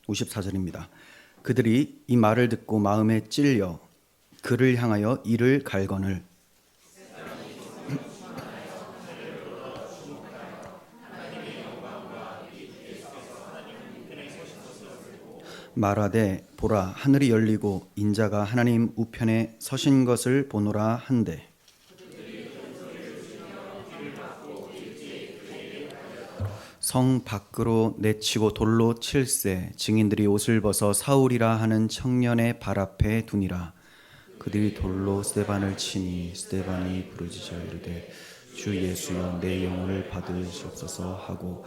54절입니다. 그들이 이 말을 듣고 마음에 찔려 그를 향하여 이를 갈거늘 말하되 보라 하늘이 열리고 인자가 하나님 우편에 서신 것을 보노라 한데 성 밖으로 내치고 돌로 칠세 증인들이 옷을 벗어 사울이라 하는 청년의 발 앞에 두니라. 그들이 돌로 스데반을 치니 스데반이 부르짖어 이르되 주 예수여 내 영혼을 받으시옵소서 하고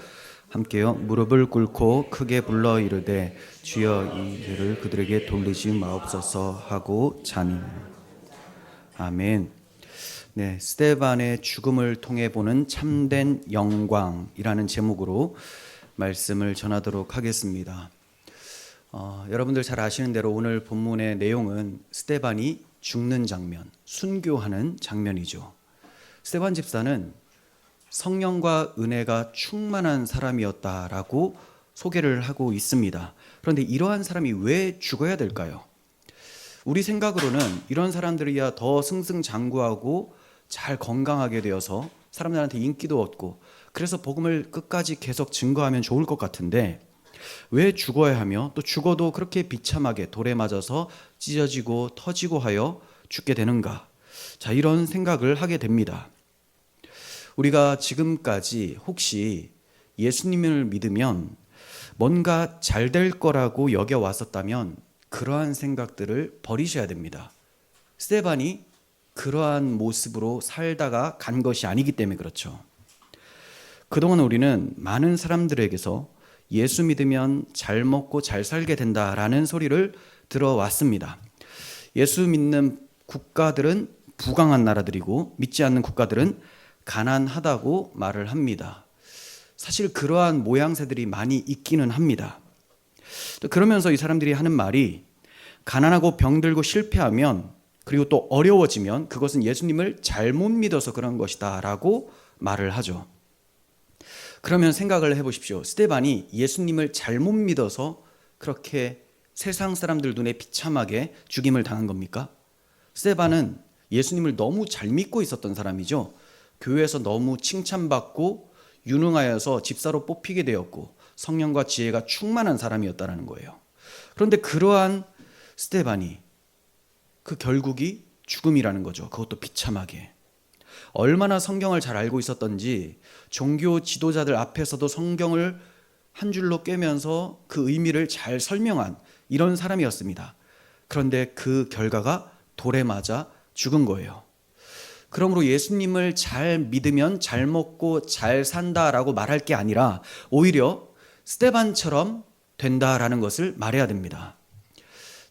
함께요 무릎을 꿇고 크게 불러 이르되 주여 이 죄를 그들에게 돌리지 마옵소서 하고 자니. 아멘. 네, 스데반의 죽음을 통해 보는 참된 영광이라는 제목으로 말씀을 전하도록 하겠습니다. 여러분들 잘 아시는 대로 오늘 본문의 내용은 스데반이 죽는 장면, 순교하는 장면이죠. 스데반 집사는 성령과 은혜가 충만한 사람이었다라고 소개를 하고 있습니다. 그런데 이러한 사람이 왜 죽어야 될까요? 우리 생각으로는 이런 사람들이야 더 승승장구하고 잘 건강하게 되어서 사람들한테 인기도 얻고 그래서 복음을 끝까지 계속 증거하면 좋을 것 같은데 왜 죽어야 하며 또 죽어도 그렇게 비참하게 돌에 맞아서 찢어지고 터지고 하여 죽게 되는가? 자, 이런 생각을 하게 됩니다. 우리가 지금까지 혹시 예수님을 믿으면 뭔가 잘 될 거라고 여겨왔었다면 그러한 생각들을 버리셔야 됩니다. 스데반이 그러한 모습으로 살다가 간 것이 아니기 때문에 그렇죠. 그동안 우리는 많은 사람들에게서 예수 믿으면 잘 먹고 잘 살게 된다라는 소리를 들어왔습니다. 예수 믿는 국가들은 부강한 나라들이고 믿지 않는 국가들은 가난하다고 말을 합니다. 사실 그러한 모양새들이 많이 있기는 합니다. 그러면서 이 사람들이 하는 말이 가난하고 병들고 실패하면 그리고 또 어려워지면 그것은 예수님을 잘못 믿어서 그런 것이다 라고 말을 하죠. 그러면 생각을 해보십시오. 스데반이 예수님을 잘못 믿어서 그렇게 세상 사람들 눈에 비참하게 죽임을 당한 겁니까? 스데반은 예수님을 너무 잘 믿고 있었던 사람이죠. 교회에서 너무 칭찬받고 유능하여서 집사로 뽑히게 되었고 성령과 지혜가 충만한 사람이었다는 거예요. 그런데 그러한 스데반이 그 결국이 죽음이라는 거죠. 그것도 비참하게. 얼마나 성경을 잘 알고 있었던지 종교 지도자들 앞에서도 성경을 한 줄로 꿰면서 그 의미를 잘 설명한 이런 사람이었습니다. 그런데 그 결과가 돌에 맞아 죽은 거예요. 그러므로 예수님을 잘 믿으면 잘 먹고 잘 산다라고 말할 게 아니라 오히려 스데반처럼 된다라는 것을 말해야 됩니다.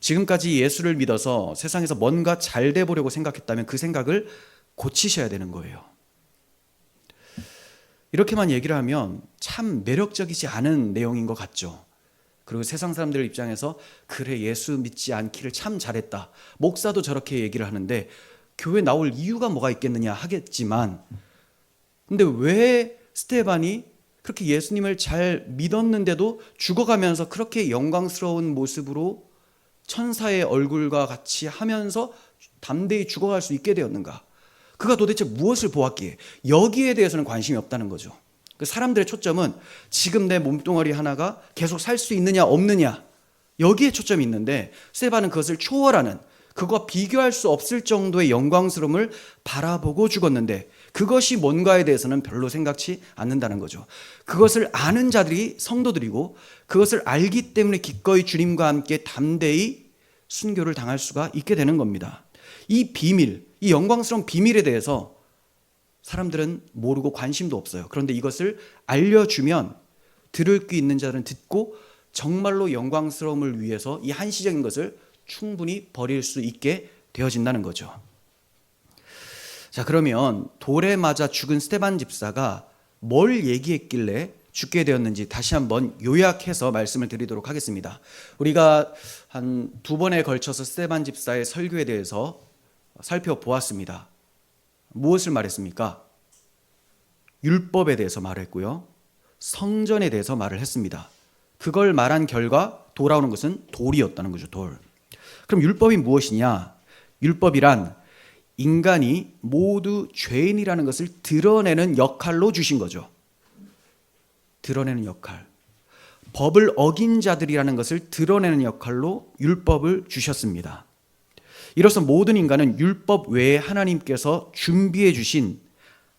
지금까지 예수를 믿어서 세상에서 뭔가 잘 돼 보려고 생각했다면 그 생각을 고치셔야 되는 거예요. 이렇게만 얘기를 하면 참 매력적이지 않은 내용인 것 같죠. 그리고 세상 사람들 입장에서 그래 예수 믿지 않기를 참 잘했다. 목사도 저렇게 얘기를 하는데 교회 나올 이유가 뭐가 있겠느냐 하겠지만 근데 왜 스데반이 그렇게 예수님을 잘 믿었는데도 죽어가면서 그렇게 영광스러운 모습으로 천사의 얼굴과 같이 하면서 담대히 죽어갈 수 있게 되었는가? 그가 도대체 무엇을 보았기에 여기에 대해서는 관심이 없다는 거죠. 그 사람들의 초점은 지금 내 몸뚱아리 하나가 계속 살 수 있느냐 없느냐 여기에 초점이 있는데 스데반은 그것을 초월하는 그것과 비교할 수 없을 정도의 영광스러움을 바라보고 죽었는데 그것이 뭔가에 대해서는 별로 생각지 않는다는 거죠. 그것을 아는 자들이 성도들이고 그것을 알기 때문에 기꺼이 주님과 함께 담대히 순교를 당할 수가 있게 되는 겁니다. 이 비밀, 이 영광스러운 비밀에 대해서 사람들은 모르고 관심도 없어요. 그런데 이것을 알려주면 들을 귀 있는 자들은 듣고 정말로 영광스러움을 위해서 이 한시적인 것을 충분히 버릴 수 있게 되어진다는 거죠. 자, 그러면 돌에 맞아 죽은 스데반 집사가 뭘 얘기했길래 죽게 되었는지 다시 한번 요약해서 말씀을 드리도록 하겠습니다. 우리가 한 2번에 걸쳐서 스데반 집사의 설교에 대해서 살펴보았습니다. 무엇을 말했습니까? 율법에 대해서 말했고요. 성전에 대해서 말을 했습니다. 그걸 말한 결과 돌아오는 것은 돌이었다는 거죠. 돌. 그럼 율법이 무엇이냐? 율법이란 인간이 모두 죄인이라는 것을 드러내는 역할로 주신 거죠. 드러내는 역할. 법을 어긴 자들이라는 것을 드러내는 역할로 율법을 주셨습니다. 이로써 모든 인간은 율법 외에 하나님께서 준비해 주신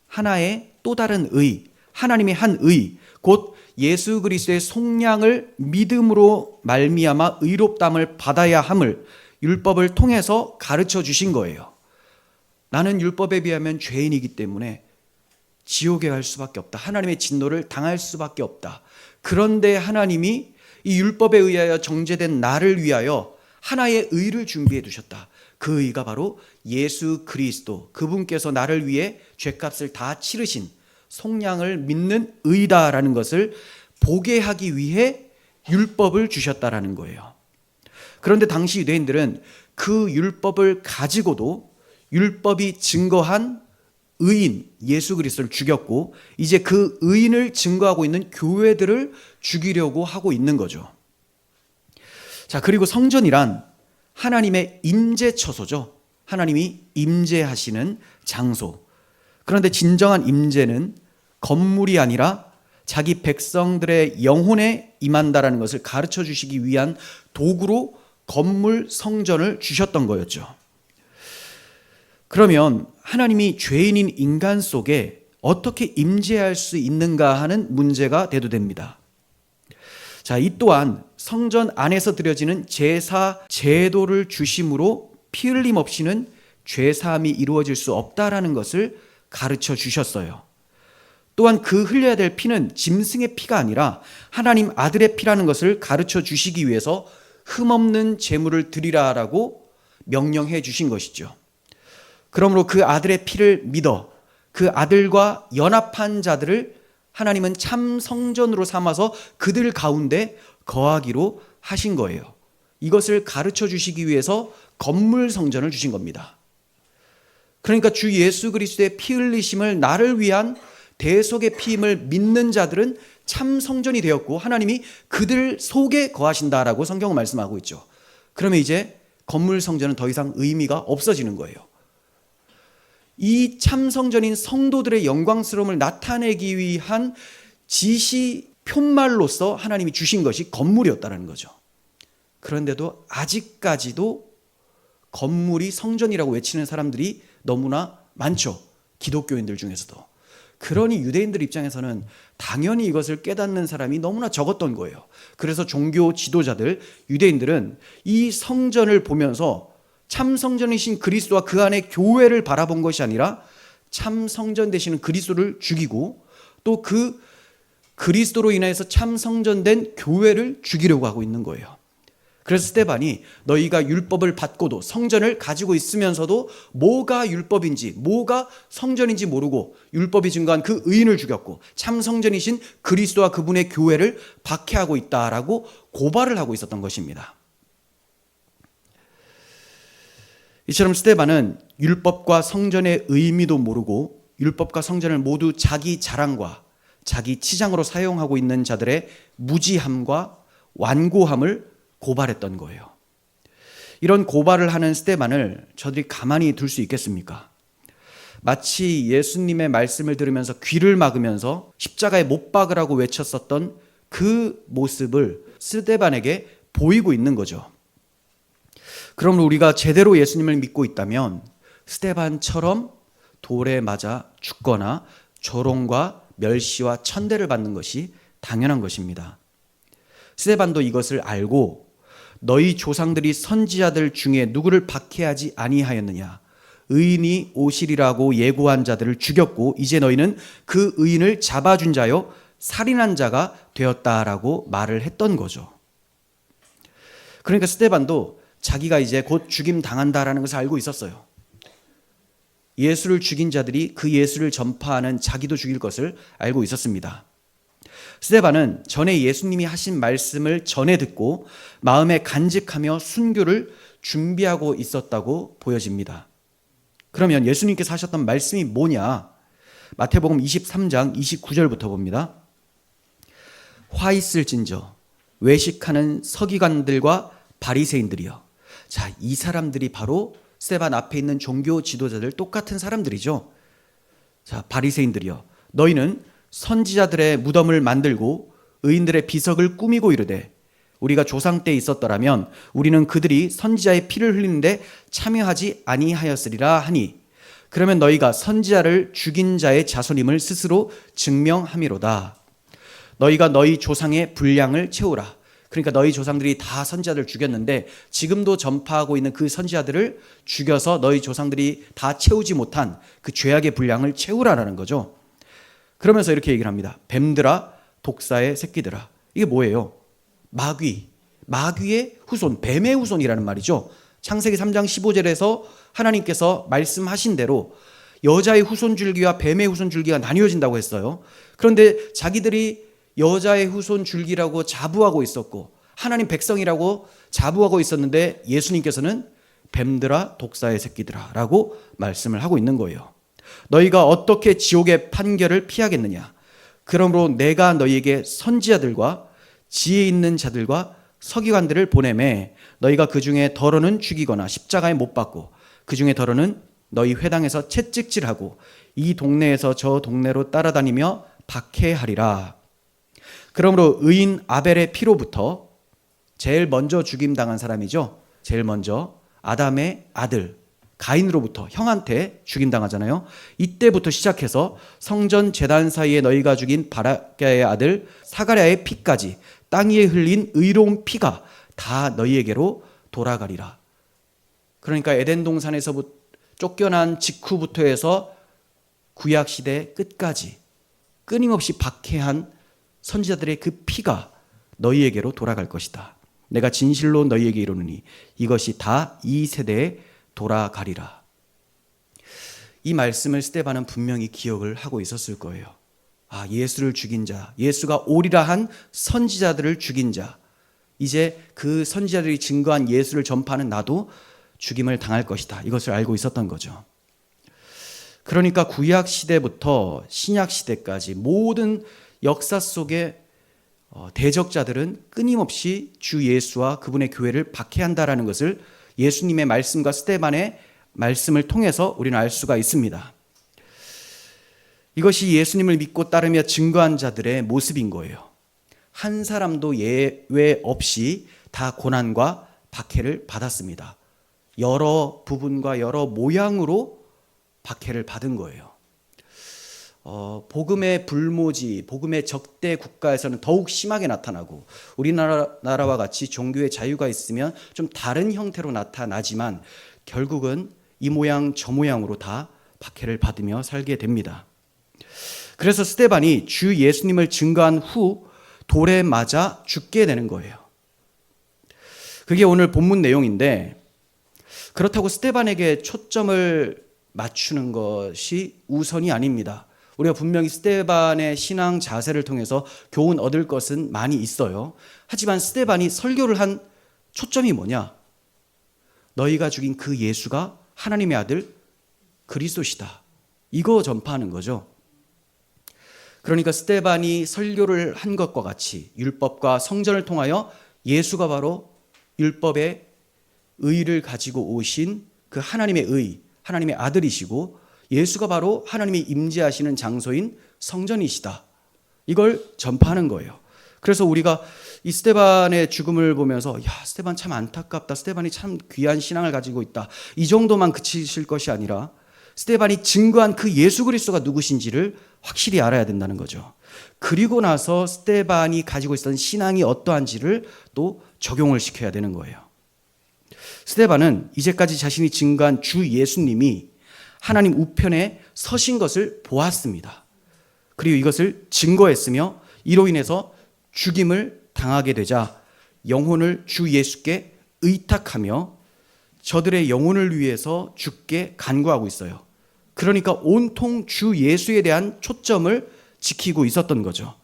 하나의 또 다른 의, 하나님의 한 의, 곧 예수 그리스도의 속량을 믿음으로 말미암아 의롭담을 받아야 함을 율법을 통해서 가르쳐 주신 거예요. 나는 율법에 비하면 죄인이기 때문에 지옥에 갈 수밖에 없다. 하나님의 진노를 당할 수밖에 없다. 그런데 하나님이 이 율법에 의하여 정죄된 나를 위하여 하나의 의를 준비해 두셨다. 그 의가 바로 예수 그리스도, 그분께서 나를 위해 죄값을 다 치르신 속량을 믿는 의다라는 것을 보게 하기 위해 율법을 주셨다라는 거예요. 그런데 당시 유대인들은 그 율법을 가지고도 율법이 증거한 의인 예수 그리스도를 죽였고 이제 그 의인을 증거하고 있는 교회들을 죽이려고 하고 있는 거죠. 자, 그리고 성전이란 하나님의 임재처소죠. 하나님이 임재하시는 장소. 그런데 진정한 임재는 건물이 아니라 자기 백성들의 영혼에 임한다라는 것을 가르쳐 주시기 위한 도구로 건물 성전을 주셨던 거였죠. 그러면 하나님이 죄인인 인간 속에 어떻게 임재할 수 있는가 하는 문제가 대두됩니다. 자, 이 또한 성전 안에서 드려지는 제사 제도를 주심으로 피 흘림 없이는 죄사함이 이루어질 수 없다라는 것을 가르쳐 주셨어요. 또한 그 흘려야 될 피는 짐승의 피가 아니라 하나님 아들의 피라는 것을 가르쳐 주시기 위해서 흠없는 제물을 드리라라고 명령해 주신 것이죠. 그러므로 그 아들의 피를 믿어 그 아들과 연합한 자들을 하나님은 참 성전으로 삼아서 그들 가운데 거하기로 하신 거예요. 이것을 가르쳐 주시기 위해서 건물 성전을 주신 겁니다. 그러니까 주 예수 그리스도의 피 흘리심을 나를 위한 대속의 피임을 믿는 자들은 참 성전이 되었고 하나님이 그들 속에 거하신다라고 성경은 말씀하고 있죠. 그러면 이제 건물 성전은 더 이상 의미가 없어지는 거예요. 이 참 성전인 성도들의 영광스러움을 나타내기 위한 지시 표말로서 하나님이 주신 것이 건물이었다는 거죠. 그런데도 아직까지도 건물이 성전이라고 외치는 사람들이 너무나 많죠. 기독교인들 중에서도. 그러니 유대인들 입장에서는 당연히 이것을 깨닫는 사람이 너무나 적었던 거예요. 그래서 종교 지도자들, 유대인들은 이 성전을 보면서 참 성전이신 그리스도와 그 안에 교회를 바라본 것이 아니라 참 성전 되시는 그리스도를 죽이고 또 그 그리스도로 인해서 참 성전된 교회를 죽이려고 하고 있는 거예요. 그래서 스데반이 너희가 율법을 받고도 성전을 가지고 있으면서도 뭐가 율법인지 뭐가 성전인지 모르고 율법이 증거한 그 의인을 죽였고 참 성전이신 그리스도와 그분의 교회를 박해하고 있다라고 고발을 하고 있었던 것입니다. 이처럼 스데반은 율법과 성전의 의미도 모르고 율법과 성전을 모두 자기 자랑과 자기 치장으로 사용하고 있는 자들의 무지함과 완고함을 고발했던 거예요. 이런 고발을 하는 스데반을 저들이 가만히 둘 수 있겠습니까? 마치 예수님의 말씀을 들으면서 귀를 막으면서 십자가에 못 박으라고 외쳤었던 그 모습을 스데반에게 보이고 있는 거죠. 그럼 우리가 제대로 예수님을 믿고 있다면 스데반처럼 돌에 맞아 죽거나 조롱과 멸시와 천대를 받는 것이 당연한 것입니다. 스데반도 이것을 알고 너희 조상들이 선지자들 중에 누구를 박해하지 아니하였느냐? 의인이 오시리라고 예고한 자들을 죽였고 이제 너희는 그 의인을 잡아준 자요 살인한 자가 되었다라고 말을 했던 거죠. 그러니까 스데반도 자기가 이제 곧 죽임 당한다라는 것을 알고 있었어요. 예수를 죽인 자들이 그 예수를 전파하는 자기도 죽일 것을 알고 있었습니다. 스데반은 전에 예수님이 하신 말씀을 전해 듣고 마음에 간직하며 순교를 준비하고 있었다고 보여집니다. 그러면 예수님께서 하셨던 말씀이 뭐냐? 마태복음 23장 29절부터 봅니다. 화 있을진저 외식하는 서기관들과 바리새인들이여. 자, 이 사람들이 바로 스데반 앞에 있는 종교 지도자들, 똑같은 사람들이죠. 자, 바리새인들이여, 너희는 선지자들의 무덤을 만들고 의인들의 비석을 꾸미고 이르되 우리가 조상 때 있었더라면 우리는 그들이 선지자의 피를 흘리는데 참여하지 아니하였으리라 하니, 그러면 너희가 선지자를 죽인 자의 자손임을 스스로 증명함이로다. 너희가 너희 조상의 분량을 채우라. 그러니까 너희 조상들이 다 선지자들을 죽였는데 지금도 전파하고 있는 그 선지자들을 죽여서 너희 조상들이 다 채우지 못한 그 죄악의 분량을 채우라라는 거죠. 그러면서 이렇게 얘기를 합니다. 뱀들아, 독사의 새끼들아. 이게 뭐예요? 마귀의 후손, 뱀의 후손이라는 말이죠. 창세기 3장 15절에서 하나님께서 말씀하신 대로 여자의 후손 줄기와 뱀의 후손 줄기가 나뉘어진다고 했어요. 그런데 자기들이 여자의 후손 줄기라고 자부하고 있었고 하나님 백성이라고 자부하고 있었는데 예수님께서는 뱀들아, 독사의 새끼들아 라고 말씀을 하고 있는 거예요. 너희가 어떻게 지옥의 판결을 피하겠느냐? 그러므로 내가 너희에게 선지자들과 지혜 있는 자들과 서기관들을 보내매 너희가 그 중에 더러는 죽이거나 십자가에 못 박고 그 중에 더러는 너희 회당에서 채찍질하고 이 동네에서 저 동네로 따라다니며 박해하리라. 그러므로 의인 아벨의 피로부터, 제일 먼저 죽임당한 사람이죠. 제일 먼저 아담의 아들 가인으로부터 형한테 죽임당하잖아요. 이때부터 시작해서 성전 제단 사이에 너희가 죽인 바라랴의 아들 사가랴의 피까지 땅 위에 흘린 의로운 피가 다 너희에게로 돌아가리라. 그러니까 에덴 동산에서 쫓겨난 직후부터 해서 구약시대 끝까지 끊임없이 박해한 선지자들의 그 피가 너희에게로 돌아갈 것이다. 내가 진실로 너희에게 이르노니 이것이 다 이 세대에 돌아가리라. 이 말씀을 스데반은 분명히 기억을 하고 있었을 거예요. 아, 예수를 죽인 자, 예수가 오리라 한 선지자들을 죽인 자, 이제 그 선지자들이 증거한 예수를 전파하는 나도 죽임을 당할 것이다. 이것을 알고 있었던 거죠. 그러니까 구약 시대부터 신약 시대까지 모든 역사 속에 대적자들은 끊임없이 주 예수와 그분의 교회를 박해한다라는 것을 예수님의 말씀과 스데반의 말씀을 통해서 우리는 알 수가 있습니다. 이것이 예수님을 믿고 따르며 증거한 자들의 모습인 거예요. 한 사람도 예외 없이 다 고난과 박해를 받았습니다. 여러 부분과 여러 모양으로 박해를 받은 거예요. 복음의 불모지, 복음의 적대 국가에서는 더욱 심하게 나타나고 우리나라와 같이 종교의 자유가 있으면 좀 다른 형태로 나타나지만 결국은 이 모양 저 모양으로 다 박해를 받으며 살게 됩니다. 그래서 스데반이 주 예수님을 증거한 후 돌에 맞아 죽게 되는 거예요. 그게 오늘 본문 내용인데, 그렇다고 스데반에게 초점을 맞추는 것이 우선이 아닙니다. 우리가 분명히 스데반의 신앙 자세를 통해서 교훈 얻을 것은 많이 있어요. 하지만 스데반이 설교를 한 초점이 뭐냐? 너희가 죽인 그 예수가 하나님의 아들 그리스도시다. 이거 전파하는 거죠. 그러니까 스데반이 설교를 한 것과 같이 율법과 성전을 통하여 예수가 바로 율법의 의를 가지고 오신 그 하나님의 의, 하나님의 아들이시고 예수가 바로 하나님이 임재하시는 장소인 성전이시다. 이걸 전파하는 거예요. 그래서 우리가 이 스데반의 죽음을 보면서 야, 스데반 참 안타깝다. 스데반이 참 귀한 신앙을 가지고 있다. 이 정도만 그치실 것이 아니라 스데반이 증거한 그 예수 그리스도가 누구신지를 확실히 알아야 된다는 거죠. 그리고 나서 스데반이 가지고 있었던 신앙이 어떠한지를 또 적용을 시켜야 되는 거예요. 스데반은 이제까지 자신이 증거한 주 예수님이 하나님 우편에 서신 것을 보았습니다. 그리고 이것을 증거했으며 이로 인해서 죽임을 당하게 되자 영혼을 주 예수께 의탁하며 저들의 영혼을 위해서 죽게 간구하고 있어요. 그러니까 온통 주 예수에 대한 초점을 지키고 있었던 거죠.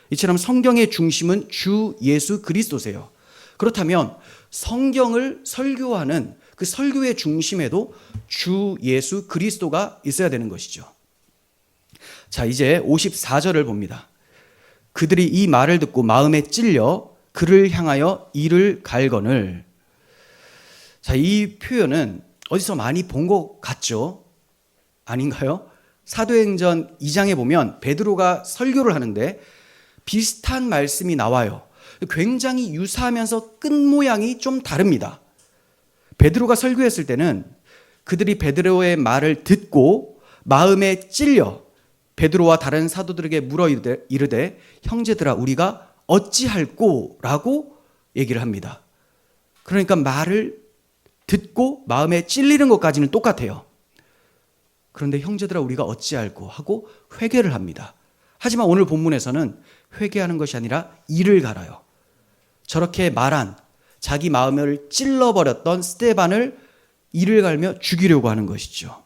이처럼 성경의 중심은 주 예수 그리스도세요. 그렇다면 성경을 설교하는 그 설교의 중심에도 주 예수 그리스도가 있어야 되는 것이죠. 자, 이제 54절을 봅니다. 그들이 이 말을 듣고 마음에 찔려 그를 향하여 이를 갈거늘. 자, 이 표현은 어디서 많이 본 것 같죠? 아닌가요? 사도행전 2장에 보면 베드로가 설교를 하는데 비슷한 말씀이 나와요. 굉장히 유사하면서 끝 모양이 좀 다릅니다. 베드로가 설교했을 때는 그들이 베드로의 말을 듣고 마음에 찔려 베드로와 다른 사도들에게 물어 이르되 형제들아 우리가 어찌할꼬? 라고 얘기를 합니다. 그러니까 말을 듣고 마음에 찔리는 것까지는 똑같아요. 그런데 형제들아 우리가 어찌할꼬? 하고 회개를 합니다. 하지만 오늘 본문에서는 회개하는 것이 아니라 이를 갈아요. 저렇게 말한 자기 마음을 찔러버렸던 스데반을 이를 갈며 죽이려고 하는 것이죠.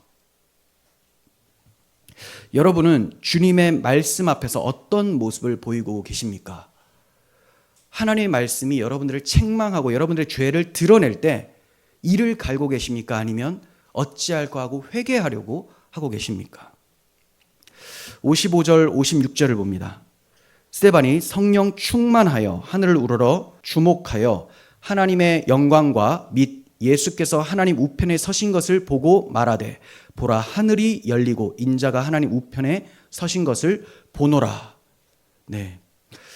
여러분은 주님의 말씀 앞에서 어떤 모습을 보이고 계십니까? 하나님의 말씀이 여러분들을 책망하고 여러분들의 죄를 드러낼 때 이를 갈고 계십니까? 아니면 어찌할까 하고 회개하려고 하고 계십니까? 55절 56절을 봅니다. 스데반이 성령 충만하여 하늘을 우러러 주목하여 하나님의 영광과 및 예수께서 하나님 우편에 서신 것을 보고 말하되 보라 하늘이 열리고 인자가 하나님 우편에 서신 것을 보노라. 네.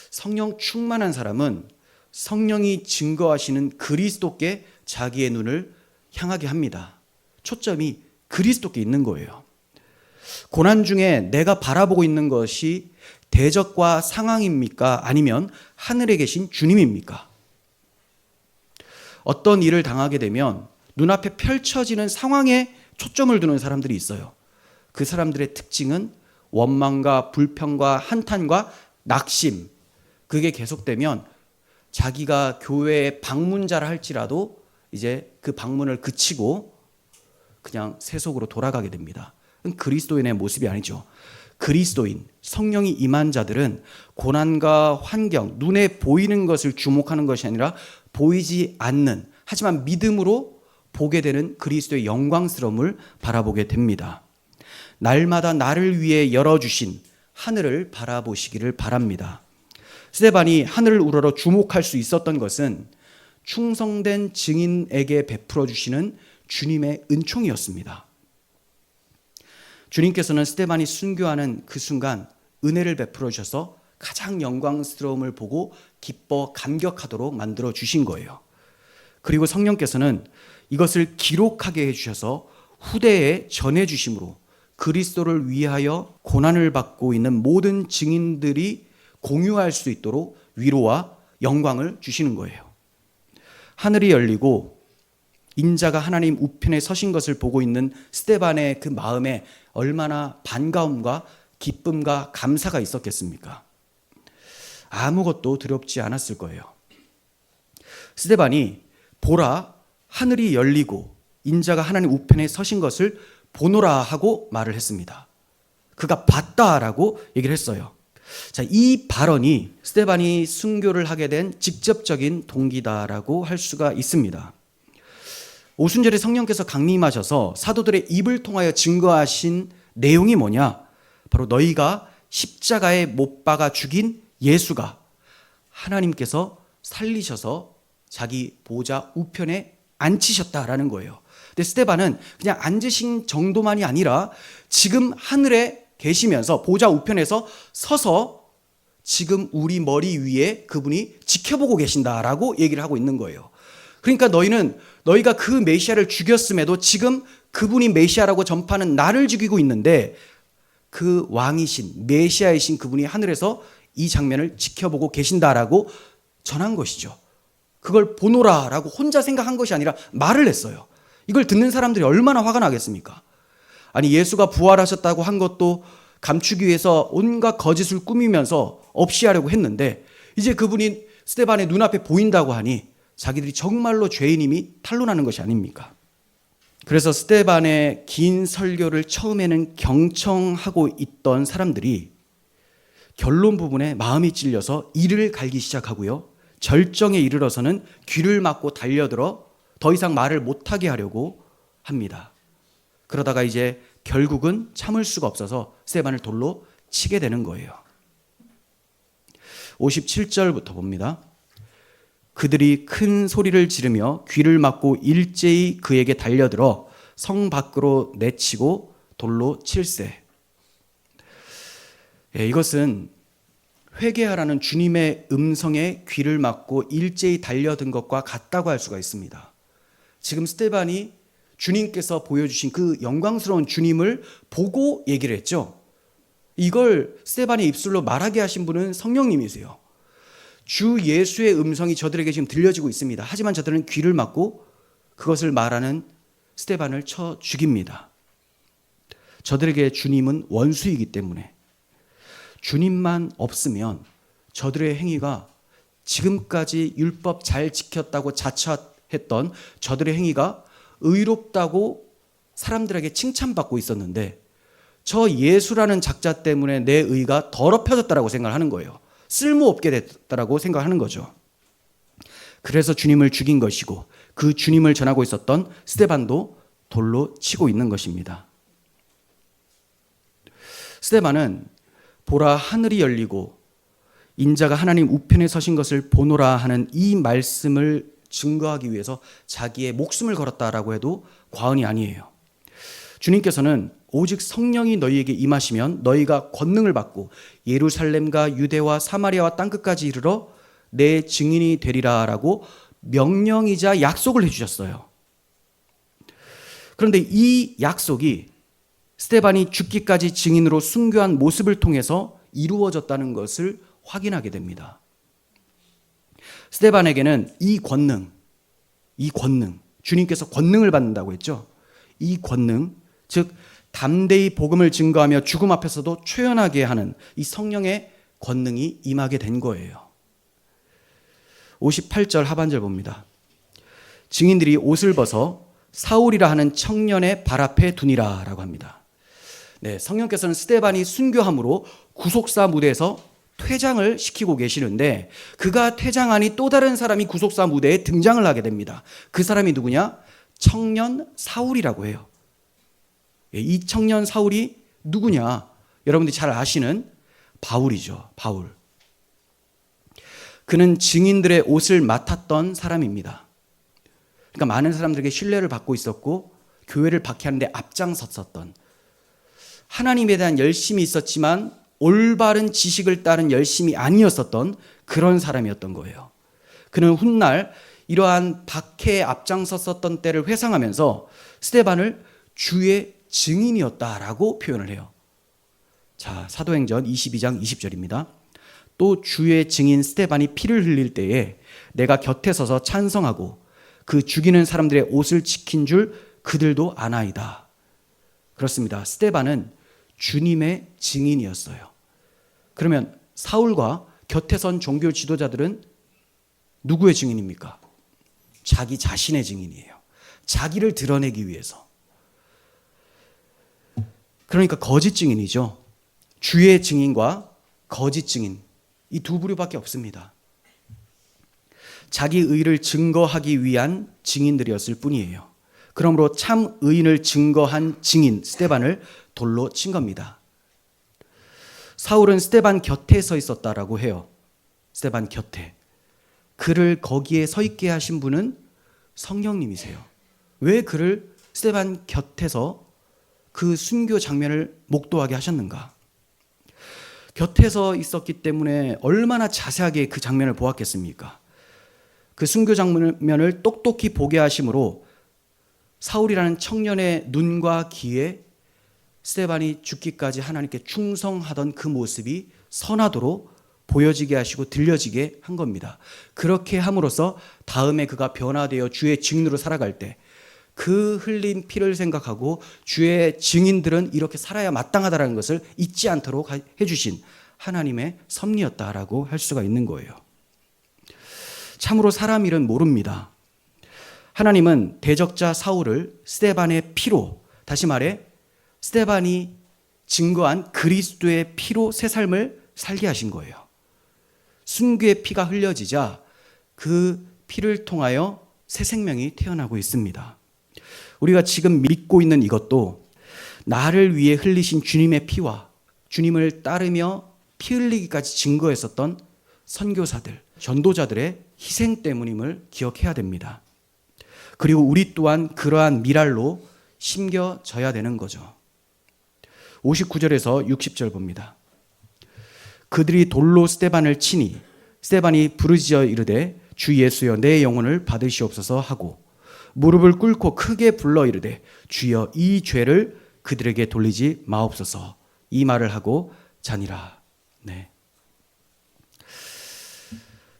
성령 충만한 사람은 성령이 증거하시는 그리스도께 자기의 눈을 향하게 합니다. 초점이 그리스도께 있는 거예요. 고난 중에 내가 바라보고 있는 것이 대적과 상황입니까? 아니면 하늘에 계신 주님입니까? 어떤 일을 당하게 되면 눈앞에 펼쳐지는 상황에 초점을 두는 사람들이 있어요. 그 사람들의 특징은 원망과 불평과 한탄과 낙심, 그게 계속되면 자기가 교회의 방문자라 할지라도 이제 그 방문을 그치고 그냥 세속으로 돌아가게 됩니다. 그리스도인의 모습이 아니죠. 그리스도인, 성령이 임한 자들은 고난과 환경, 눈에 보이는 것을 주목하는 것이 아니라 보이지 않는, 하지만 믿음으로 보게 되는 그리스도의 영광스러움을 바라보게 됩니다. 날마다 나를 위해 열어주신 하늘을 바라보시기를 바랍니다. 스데반이 하늘을 우러러 주목할 수 있었던 것은 충성된 증인에게 베풀어 주시는 주님의 은총이었습니다. 주님께서는 스데반이 순교하는 그 순간 은혜를 베풀어 주셔서 가장 영광스러움을 보고 기뻐 감격하도록 만들어 주신 거예요. 그리고 성령께서는 이것을 기록하게 해주셔서 후대에 전해주심으로 그리스도를 위하여 고난을 받고 있는 모든 증인들이 공유할 수 있도록 위로와 영광을 주시는 거예요. 하늘이 열리고 인자가 하나님 우편에 서신 것을 보고 있는 스데반의 그 마음에 얼마나 반가움과 기쁨과 감사가 있었겠습니까? 아무것도 두렵지 않았을 거예요. 스데반이 보라 하늘이 열리고 인자가 하나님 우편에 서신 것을 보노라 하고 말을 했습니다. 그가 봤다라고 얘기를 했어요. 자, 이 발언이 스데반이 순교를 하게 된 직접적인 동기다라고 할 수가 있습니다. 오순절에 성령께서 강림하셔서 사도들의 입을 통하여 증거하신 내용이 뭐냐? 바로 너희가 십자가에 못 박아 죽인 예수가 하나님께서 살리셔서 자기 보좌 우편에 앉히셨다라는 거예요. 근데 스데반은 그냥 앉으신 정도만이 아니라 지금 하늘에 계시면서 보좌 우편에서 서서 지금 우리 머리 위에 그분이 지켜보고 계신다라고 얘기를 하고 있는 거예요. 그러니까 너희가 그 메시아를 죽였음에도 지금 그분이 메시아라고 전파하는 나를 죽이고 있는데 그 왕이신 메시아이신 그분이 하늘에서 이 장면을 지켜보고 계신다라고 전한 것이죠. 그걸 보노라라고 혼자 생각한 것이 아니라 말을 했어요. 이걸 듣는 사람들이 얼마나 화가 나겠습니까? 아니 예수가 부활하셨다고 한 것도 감추기 위해서 온갖 거짓을 꾸미면서 없이 하려고 했는데 이제 그분이 스데반의 눈앞에 보인다고 하니 자기들이 정말로 죄인임이 탄로나는 것이 아닙니까? 그래서 스데반의 긴 설교를 처음에는 경청하고 있던 사람들이 결론 부분에 마음이 찔려서 이를 갈기 시작하고요. 절정에 이르러서는 귀를 막고 달려들어 더 이상 말을 못하게 하려고 합니다. 그러다가 이제 결국은 참을 수가 없어서 스데반을 돌로 치게 되는 거예요. 57절부터 봅니다. 그들이 큰 소리를 지르며 귀를 막고 일제히 그에게 달려들어 성 밖으로 내치고 돌로 칠세. 이것은 회개하라는 주님의 음성에 귀를 막고 일제히 달려든 것과 같다고 할 수가 있습니다. 지금 스데반이 주님께서 보여주신 그 영광스러운 주님을 보고 얘기를 했죠. 이걸 스데반의 입술로 말하게 하신 분은 성령님이세요. 주 예수의 음성이 저들에게 지금 들려지고 있습니다. 하지만 저들은 귀를 막고 그것을 말하는 스데반을 쳐 죽입니다. 저들에게 주님은 원수이기 때문에 주님만 없으면 저들의 행위가 지금까지 율법 잘 지켰다고 자처했던 저들의 행위가 의롭다고 사람들에게 칭찬받고 있었는데 저 예수라는 작자 때문에 내 의가 더럽혀졌다라고 생각하는 거예요. 쓸모없게 됐다라고 생각하는 거죠. 그래서 주님을 죽인 것이고 그 주님을 전하고 있었던 스데반도 돌로 치고 있는 것입니다. 스데반은 보라 하늘이 열리고 인자가 하나님 우편에 서신 것을 보노라 하는 이 말씀을 증거하기 위해서 자기의 목숨을 걸었다라고 해도 과언이 아니에요. 주님께서는 오직 성령이 너희에게 임하시면 너희가 권능을 받고 예루살렘과 유대와 사마리아와 땅끝까지 이르러 내 증인이 되리라라고 명령이자 약속을 해주셨어요. 그런데 이 약속이 스데반이 죽기까지 증인으로 순교한 모습을 통해서 이루어졌다는 것을 확인하게 됩니다. 스데반에게는 이 권능, 주님께서 권능을 받는다고 했죠. 이 권능, 즉 담대히 복음을 증거하며 죽음 앞에서도 초연하게 하는 이 성령의 권능이 임하게 된 거예요. 58절 하반절 봅니다. 증인들이 옷을 벗어 사울이라 하는 청년의 발 앞에 두니라 라고 합니다. 네, 성령께서는 스데반이 순교함으로 구속사 무대에서 퇴장을 시키고 계시는데 그가 퇴장하니 또 다른 사람이 구속사 무대에 등장을 하게 됩니다. 그 사람이 누구냐? 청년 사울이라고 해요. 이 청년 사울이 누구냐? 여러분들이 잘 아시는 바울이죠. 바울. 그는 증인들의 옷을 맡았던 사람입니다. 그러니까 많은 사람들에게 신뢰를 받고 있었고 교회를 박해하는데 앞장섰었던, 하나님에 대한 열심이 있었지만 올바른 지식을 따른 열심이 아니었었던 그런 사람이었던 거예요. 그는 훗날 이러한 박해에 앞장섰었던 때를 회상하면서 스데반을 주의 증인이었다라고 표현을 해요. 자, 사도행전 22장 20절입니다. 또 주의 증인 스데반이 피를 흘릴 때에 내가 곁에 서서 찬성하고 그 죽이는 사람들의 옷을 지킨 줄 그들도 아나이다. 그렇습니다. 스데반은 주님의 증인이었어요. 그러면 사울과 곁에 선 종교 지도자들은 누구의 증인입니까? 자기 자신의 증인이에요. 자기를 드러내기 위해서. 그러니까 거짓 증인이죠. 주의 증인과 거짓 증인, 이 두 부류밖에 없습니다. 자기 의를 증거하기 위한 증인들이었을 뿐이에요. 그러므로 참 의인을 증거한 증인 스데반을 돌로 친 겁니다. 사울은 스데반 곁에 서 있었다라고 해요. 스데반 곁에. 그를 거기에 서 있게 하신 분은 성령님이세요. 왜 그를 스데반 곁에서 그 순교 장면을 목도하게 하셨는가? 곁에서 있었기 때문에 얼마나 자세하게 그 장면을 보았겠습니까? 그 순교 장면을 똑똑히 보게 하심으로 사울이라는 청년의 눈과 귀에 스데반이 죽기까지 하나님께 충성하던 그 모습이 선하도록 보여지게 하시고 들려지게 한 겁니다. 그렇게 함으로써 다음에 그가 변화되어 주의 증인으로 살아갈 때 그 흘린 피를 생각하고 주의 증인들은 이렇게 살아야 마땅하다는 것을 잊지 않도록 해주신 하나님의 섭리였다라고 할 수가 있는 거예요. 참으로 사람 일은 모릅니다. 하나님은 대적자 사울을 스데반의 피로, 다시 말해 스데반이 증거한 그리스도의 피로 새 삶을 살게 하신 거예요. 순교의 피가 흘려지자 그 피를 통하여 새 생명이 태어나고 있습니다. 우리가 지금 믿고 있는 이것도 나를 위해 흘리신 주님의 피와 주님을 따르며 피 흘리기까지 증거했었던 선교사들, 전도자들의 희생 때문임을 기억해야 됩니다. 그리고 우리 또한 그러한 미랄로 심겨져야 되는 거죠. 59절에서 60절 봅니다. 그들이 돌로 스데반을 치니 스데반이 부르짖어 이르되 주 예수여 내 영혼을 받으시옵소서 하고 무릎을 꿇고 크게 불러 이르되 주여 이 죄를 그들에게 돌리지 마옵소서 이 말을 하고 자니라. 네.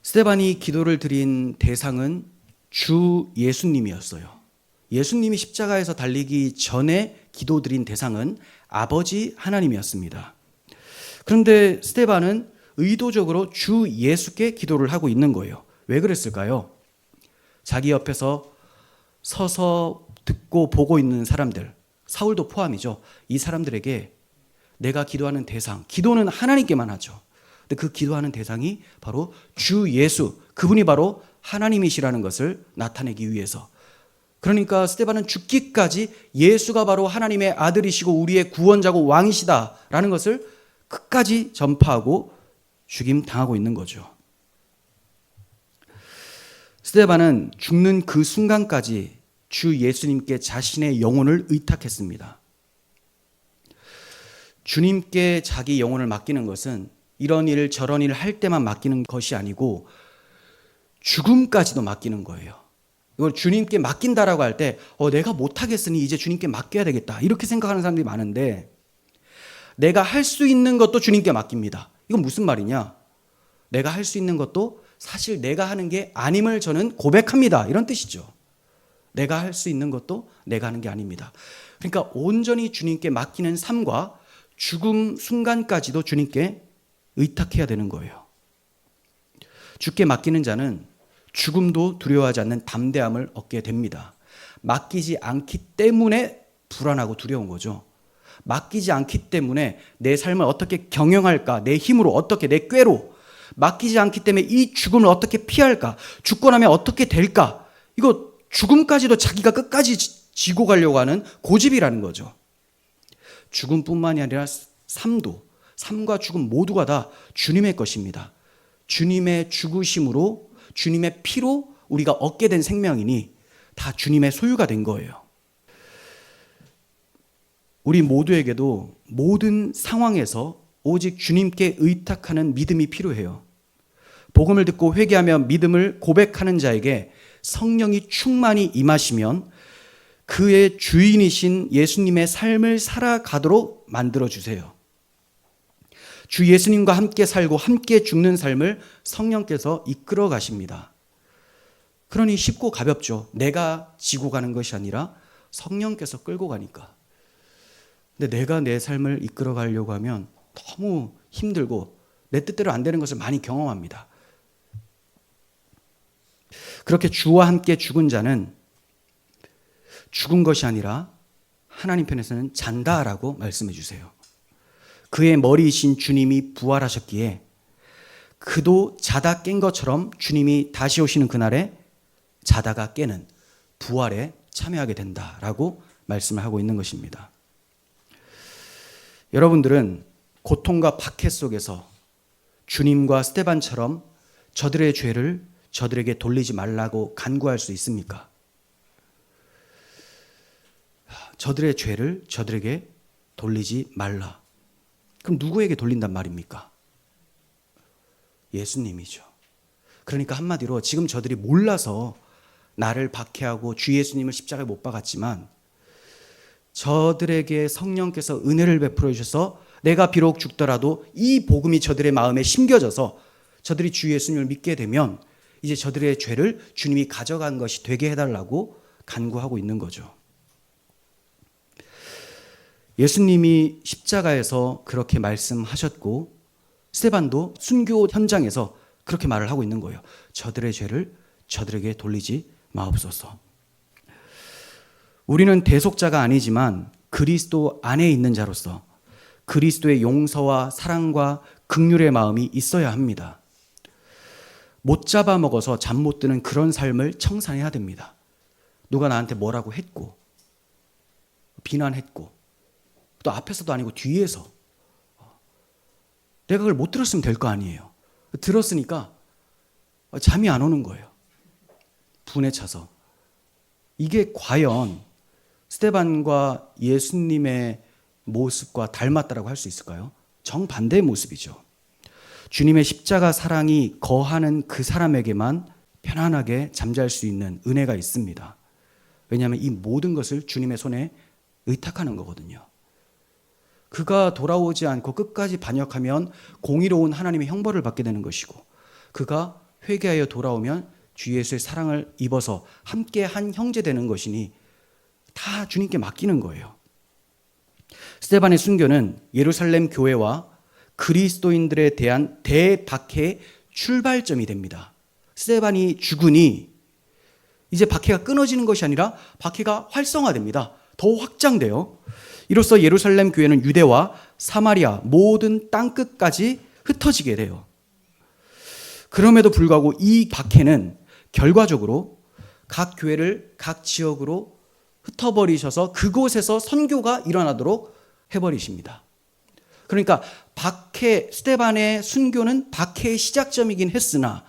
스데반이 기도를 드린 대상은 주 예수님이었어요. 예수님이 십자가에서 달리기 전에 기도드린 대상은 아버지 하나님이었습니다. 그런데 스데반은 의도적으로 주 예수께 기도를 하고 있는 거예요. 왜 그랬을까요? 자기 옆에서 서서 듣고 보고 있는 사람들, 사울도 포함이죠. 이 사람들에게 내가 기도하는 대상, 기도는 하나님께만 하죠. 근데 그 기도하는 대상이 바로 주 예수, 그분이 바로 하나님이시라는 것을 나타내기 위해서. 그러니까 스데반은 죽기까지 예수가 바로 하나님의 아들이시고 우리의 구원자고 왕이시다라는 것을 끝까지 전파하고 죽임 당하고 있는 거죠. 스데반은 죽는 그 순간까지 주 예수님께 자신의 영혼을 의탁했습니다. 주님께 자기 영혼을 맡기는 것은 이런 일 저런 일을 할 때만 맡기는 것이 아니고 죽음까지도 맡기는 거예요. 이걸 주님께 맡긴다라고 할 때 내가 못하겠으니 이제 주님께 맡겨야 되겠다 이렇게 생각하는 사람들이 많은데 내가 할 수 있는 것도 주님께 맡깁니다. 이건 무슨 말이냐? 내가 할 수 있는 것도 사실 내가 하는 게 아님을 저는 고백합니다. 이런 뜻이죠. 내가 할 수 있는 것도 내가 하는 게 아닙니다. 그러니까 온전히 주님께 맡기는 삶과 죽음 순간까지도 주님께 의탁해야 되는 거예요. 주께 맡기는 자는 죽음도 두려워하지 않는 담대함을 얻게 됩니다. 맡기지 않기 때문에 불안하고 두려운 거죠. 맡기지 않기 때문에 내 삶을 어떻게 경영할까, 내 힘으로 어떻게, 내 꾀로 맡기지 않기 때문에 이 죽음을 어떻게 피할까, 죽고 나면 어떻게 될까, 이거 죽음까지도 자기가 끝까지 지고 가려고 하는 고집이라는 거죠. 죽음뿐만이 아니라 삶과 죽음 모두가 다 주님의 것입니다. 주님의 죽으심으로 주님의 피로 우리가 얻게 된 생명이니 다 주님의 소유가 된 거예요. 우리 모두에게도 모든 상황에서 오직 주님께 의탁하는 믿음이 필요해요. 복음을 듣고 회개하며 믿음을 고백하는 자에게 성령이 충만히 임하시면 그의 주인이신 예수님의 삶을 살아가도록 만들어주세요. 주 예수님과 함께 살고 함께 죽는 삶을 성령께서 이끌어 가십니다. 그러니 쉽고 가볍죠. 내가 지고 가는 것이 아니라 성령께서 끌고 가니까. 근데 내가 내 삶을 이끌어 가려고 하면 너무 힘들고 내 뜻대로 안 되는 것을 많이 경험합니다. 그렇게 주와 함께 죽은 자는 죽은 것이 아니라 하나님 편에서는 잔다라고 말씀해 주세요. 그의 머리이신 주님이 부활하셨기에 그도 자다 깬 것처럼 주님이 다시 오시는 그날에 자다가 깨는 부활에 참여하게 된다라고 말씀을 하고 있는 것입니다. 여러분들은 고통과 박해 속에서 주님과 스데반처럼 저들의 죄를 저들에게 돌리지 말라고 간구할 수 있습니까? 저들의 죄를 저들에게 돌리지 말라. 그럼 누구에게 돌린단 말입니까? 예수님이죠. 그러니까 한마디로 지금 저들이 몰라서 나를 박해하고 주 예수님을 십자가에 못 박았지만 저들에게 성령께서 은혜를 베풀어 주셔서 내가 비록 죽더라도 이 복음이 저들의 마음에 심겨져서 저들이 주 예수님을 믿게 되면 이제 저들의 죄를 주님이 가져간 것이 되게 해달라고 간구하고 있는 거죠. 예수님이 십자가에서 그렇게 말씀하셨고 스데반도 순교 현장에서 그렇게 말을 하고 있는 거예요. 저들의 죄를 저들에게 돌리지 마옵소서. 우리는 대속자가 아니지만 그리스도 안에 있는 자로서 그리스도의 용서와 사랑과 긍휼의 마음이 있어야 합니다. 못 잡아먹어서 잠 못 드는 그런 삶을 청산해야 됩니다. 누가 나한테 뭐라고 했고 비난했고 또 앞에서도 아니고 뒤에서 내가 그걸 못 들었으면 될 거 아니에요. 들었으니까 잠이 안 오는 거예요. 분에 차서. 이게 과연 스데반과 예수님의 모습과 닮았다라고 할 수 있을까요? 정반대의 모습이죠. 주님의 십자가 사랑이 거하는 그 사람에게만 편안하게 잠잘 수 있는 은혜가 있습니다. 왜냐하면 이 모든 것을 주님의 손에 의탁하는 거거든요. 그가 돌아오지 않고 끝까지 반역하면 공의로운 하나님의 형벌을 받게 되는 것이고, 그가 회개하여 돌아오면 주 예수의 사랑을 입어서 함께 한 형제 되는 것이니 다 주님께 맡기는 거예요. 스데반의 순교는 예루살렘 교회와 그리스도인들에 대한 대박해의 출발점이 됩니다. 스데반이 죽으니 이제 박해가 끊어지는 것이 아니라 박해가 활성화됩니다. 더 확장돼요. 이로써 예루살렘 교회는 유대와 사마리아 모든 땅끝까지 흩어지게 돼요. 그럼에도 불구하고 이 박해는 결과적으로 각 교회를 각 지역으로 흩어버리셔서 그곳에서 선교가 일어나도록 해버리십니다. 그러니까 스데반의 순교는 박해의 시작점이긴 했으나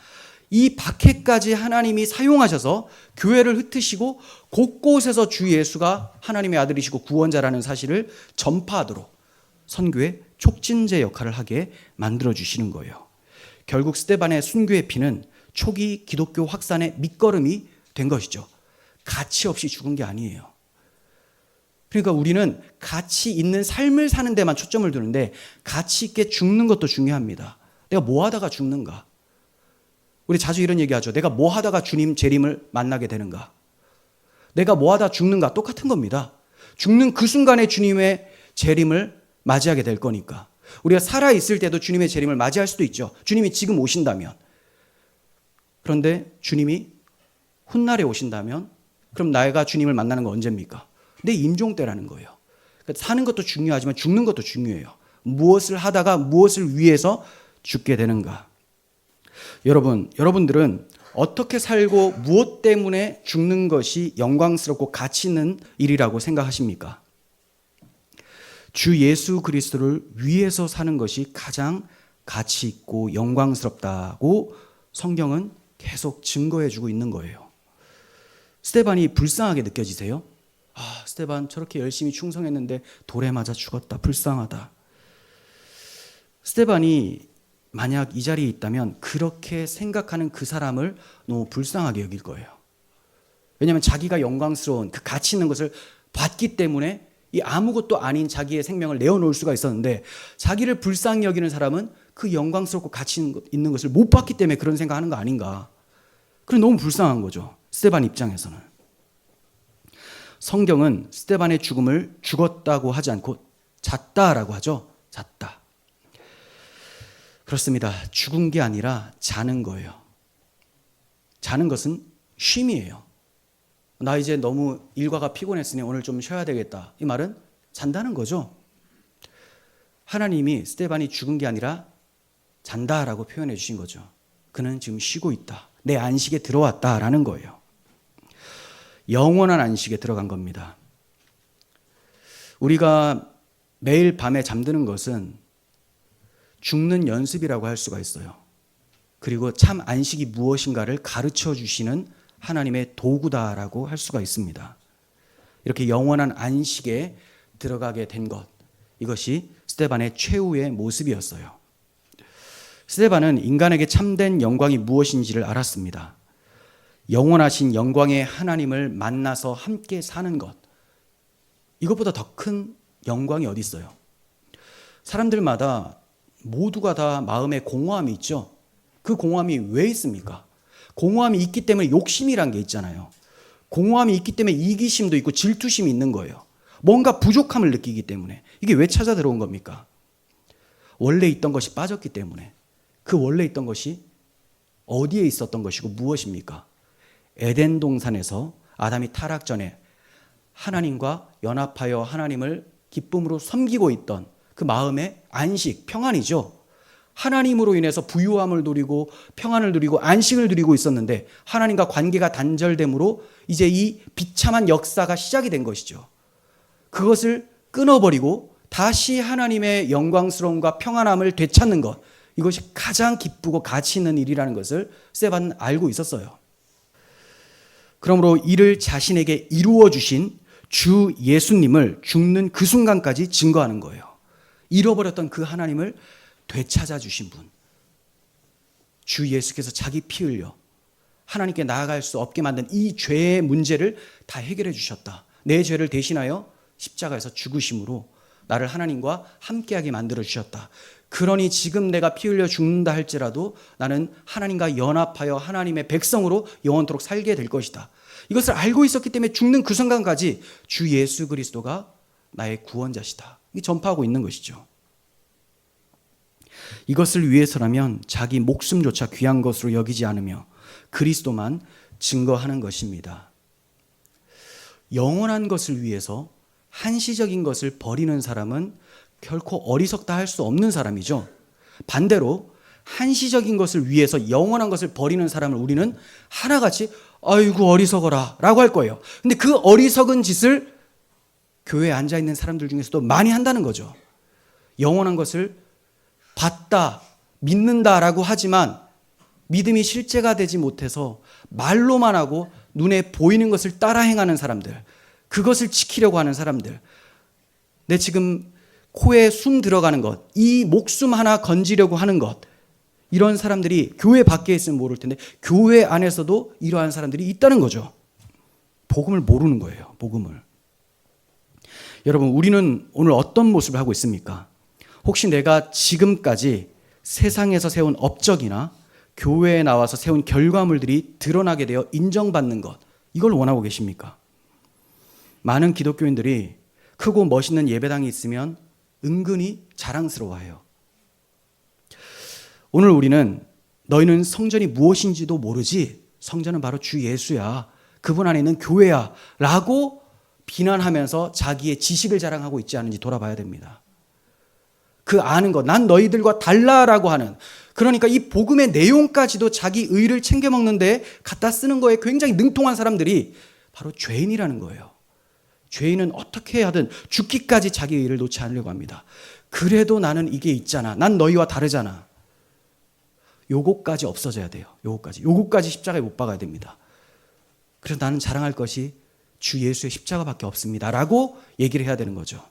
이 박해까지 하나님이 사용하셔서 교회를 흩으시고 곳곳에서 주 예수가 하나님의 아들이시고 구원자라는 사실을 전파하도록 선교의 촉진제 역할을 하게 만들어주시는 거예요. 결국 스데반의 순교의 피는 초기 기독교 확산의 밑거름이 된 것이죠. 가치 없이 죽은 게 아니에요. 그러니까 우리는 가치 있는 삶을 사는 데만 초점을 두는데 가치 있게 죽는 것도 중요합니다. 내가 뭐 하다가 죽는가? 우리 자주 이런 얘기하죠. 내가 뭐 하다가 주님 재림을 만나게 되는가? 내가 뭐 하다 죽는가? 똑같은 겁니다. 죽는 그 순간에 주님의 재림을 맞이하게 될 거니까. 우리가 살아있을 때도 주님의 재림을 맞이할 수도 있죠. 주님이 지금 오신다면. 그런데 주님이 훗날에 오신다면 그럼 내가 주님을 만나는 건 언제입니까? 내 임종 때라는 거예요. 그러니까 사는 것도 중요하지만 죽는 것도 중요해요. 무엇을 하다가 무엇을 위해서 죽게 되는가? 여러분들은 어떻게 살고 무엇 때문에 죽는 것이 영광스럽고 가치 있는 일이라고 생각하십니까? 주 예수 그리스도를 위해서 사는 것이 가장 가치 있고 영광스럽다고 성경은 계속 증거해 주고 있는 거예요. 스데반이 불쌍하게 느껴지세요? 스데반 저렇게 열심히 충성했는데 돌에 맞아 죽었다. 불쌍하다. 스데반이 만약 이 자리에 있다면 그렇게 생각하는 그 사람을 너무 불쌍하게 여길 거예요. 왜냐하면 자기가 영광스러운 그 가치 있는 것을 봤기 때문에 이 아무것도 아닌 자기의 생명을 내어놓을 수가 있었는데, 자기를 불쌍히 여기는 사람은 그 영광스럽고 가치 있는 것을 못 봤기 때문에 그런 생각하는 거 아닌가. 그럼 너무 불쌍한 거죠. 스데반 입장에서는. 성경은 스데반의 죽음을 죽었다고 하지 않고 잤다라고 하죠. 잤다. 그렇습니다. 죽은 게 아니라 자는 거예요. 자는 것은 쉼이에요. 나 이제 너무 일과가 피곤했으니 오늘 좀 쉬어야 되겠다. 이 말은 잔다는 거죠. 하나님이 스데반이 죽은 게 아니라 잔다라고 표현해 주신 거죠. 그는 지금 쉬고 있다. 내 안식에 들어왔다라는 거예요. 영원한 안식에 들어간 겁니다. 우리가 매일 밤에 잠드는 것은 죽는 연습이라고 할 수가 있어요. 그리고 참 안식이 무엇인가를 가르쳐 주시는 하나님의 도구다라고 할 수가 있습니다. 이렇게 영원한 안식에 들어가게 된 것, 이것이 스데반의 최후의 모습이었어요. 스데반은 인간에게 참된 영광이 무엇인지를 알았습니다. 영원하신 영광의 하나님을 만나서 함께 사는 것, 이것보다 더 큰 영광이 어디 있어요? 사람들마다 모두가 다 마음에 공허함이 있죠. 그 공허함이 왜 있습니까? 공허함이 있기 때문에 욕심이란 게 있잖아요. 공허함이 있기 때문에 이기심도 있고 질투심이 있는 거예요. 뭔가 부족함을 느끼기 때문에. 이게 왜 찾아 들어온 겁니까? 원래 있던 것이 빠졌기 때문에. 그 원래 있던 것이 어디에 있었던 것이고 무엇입니까? 에덴 동산에서 아담이 타락 전에 하나님과 연합하여 하나님을 기쁨으로 섬기고 있던 그 마음의 안식, 평안이죠. 하나님으로 인해서 부유함을 누리고 평안을 누리고 안식을 누리고 있었는데 하나님과 관계가 단절됨으로 이제 이 비참한 역사가 시작이 된 것이죠. 그것을 끊어버리고 다시 하나님의 영광스러움과 평안함을 되찾는 것, 이것이 가장 기쁘고 가치 있는 일이라는 것을 스데반은 알고 있었어요. 그러므로 이를 자신에게 이루어 주신 주 예수님을 죽는 그 순간까지 증거하는 거예요. 잃어버렸던 그 하나님을 되찾아 주신 분. 주 예수께서 자기 피 흘려 하나님께 나아갈 수 없게 만든 이 죄의 문제를 다 해결해 주셨다. 내 죄를 대신하여 십자가에서 죽으심으로 나를 하나님과 함께하게 만들어 주셨다. 그러니 지금 내가 피 흘려 죽는다 할지라도 나는 하나님과 연합하여 하나님의 백성으로 영원토록 살게 될 것이다. 이것을 알고 있었기 때문에 죽는 그 순간까지 주 예수 그리스도가 나의 구원자시다. 이 전파하고 있는 것이죠. 이것을 위해서라면 자기 목숨조차 귀한 것으로 여기지 않으며 그리스도만 증거하는 것입니다. 영원한 것을 위해서 한시적인 것을 버리는 사람은 결코 어리석다 할 수 없는 사람이죠. 반대로 한시적인 것을 위해서 영원한 것을 버리는 사람을 우리는 하나같이 아이고 어리석어라 라고 할 거예요. 근데 그 어리석은 짓을 교회에 앉아있는 사람들 중에서도 많이 한다는 거죠. 영원한 것을 봤다, 믿는다라고 하지만 믿음이 실제가 되지 못해서 말로만 하고 눈에 보이는 것을 따라 행하는 사람들, 그것을 지키려고 하는 사람들, 내 지금 코에 숨 들어가는 것, 이 목숨 하나 건지려고 하는 것, 이런 사람들이 교회 밖에 있으면 모를 텐데 교회 안에서도 이러한 사람들이 있다는 거죠. 복음을 모르는 거예요. 복음을. 여러분, 우리는 오늘 어떤 모습을 하고 있습니까? 혹시 내가 지금까지 세상에서 세운 업적이나 교회에 나와서 세운 결과물들이 드러나게 되어 인정받는 것, 이걸 원하고 계십니까? 많은 기독교인들이 크고 멋있는 예배당이 있으면 은근히 자랑스러워해요. 오늘 우리는 너희는 성전이 무엇인지도 모르지, 성전은 바로 주 예수야, 그분 안에 있는 교회야 라고 비난하면서 자기의 지식을 자랑하고 있지 않은지 돌아봐야 됩니다. 그 아는 것, 난 너희들과 달라라고 하는, 그러니까 이 복음의 내용까지도 자기 의를 챙겨 먹는데 갖다 쓰는 거에 굉장히 능통한 사람들이 바로 죄인이라는 거예요. 죄인은 어떻게 하든 죽기까지 자기 의를 놓지 않으려고 합니다. 그래도 나는 이게 있잖아, 난 너희와 다르잖아, 요거까지 없어져야 돼요. 요거까지 십자가에 못 박아야 됩니다. 그래서 나는 자랑할 것이 주 예수의 십자가밖에 없습니다 라고 얘기를 해야 되는 거죠.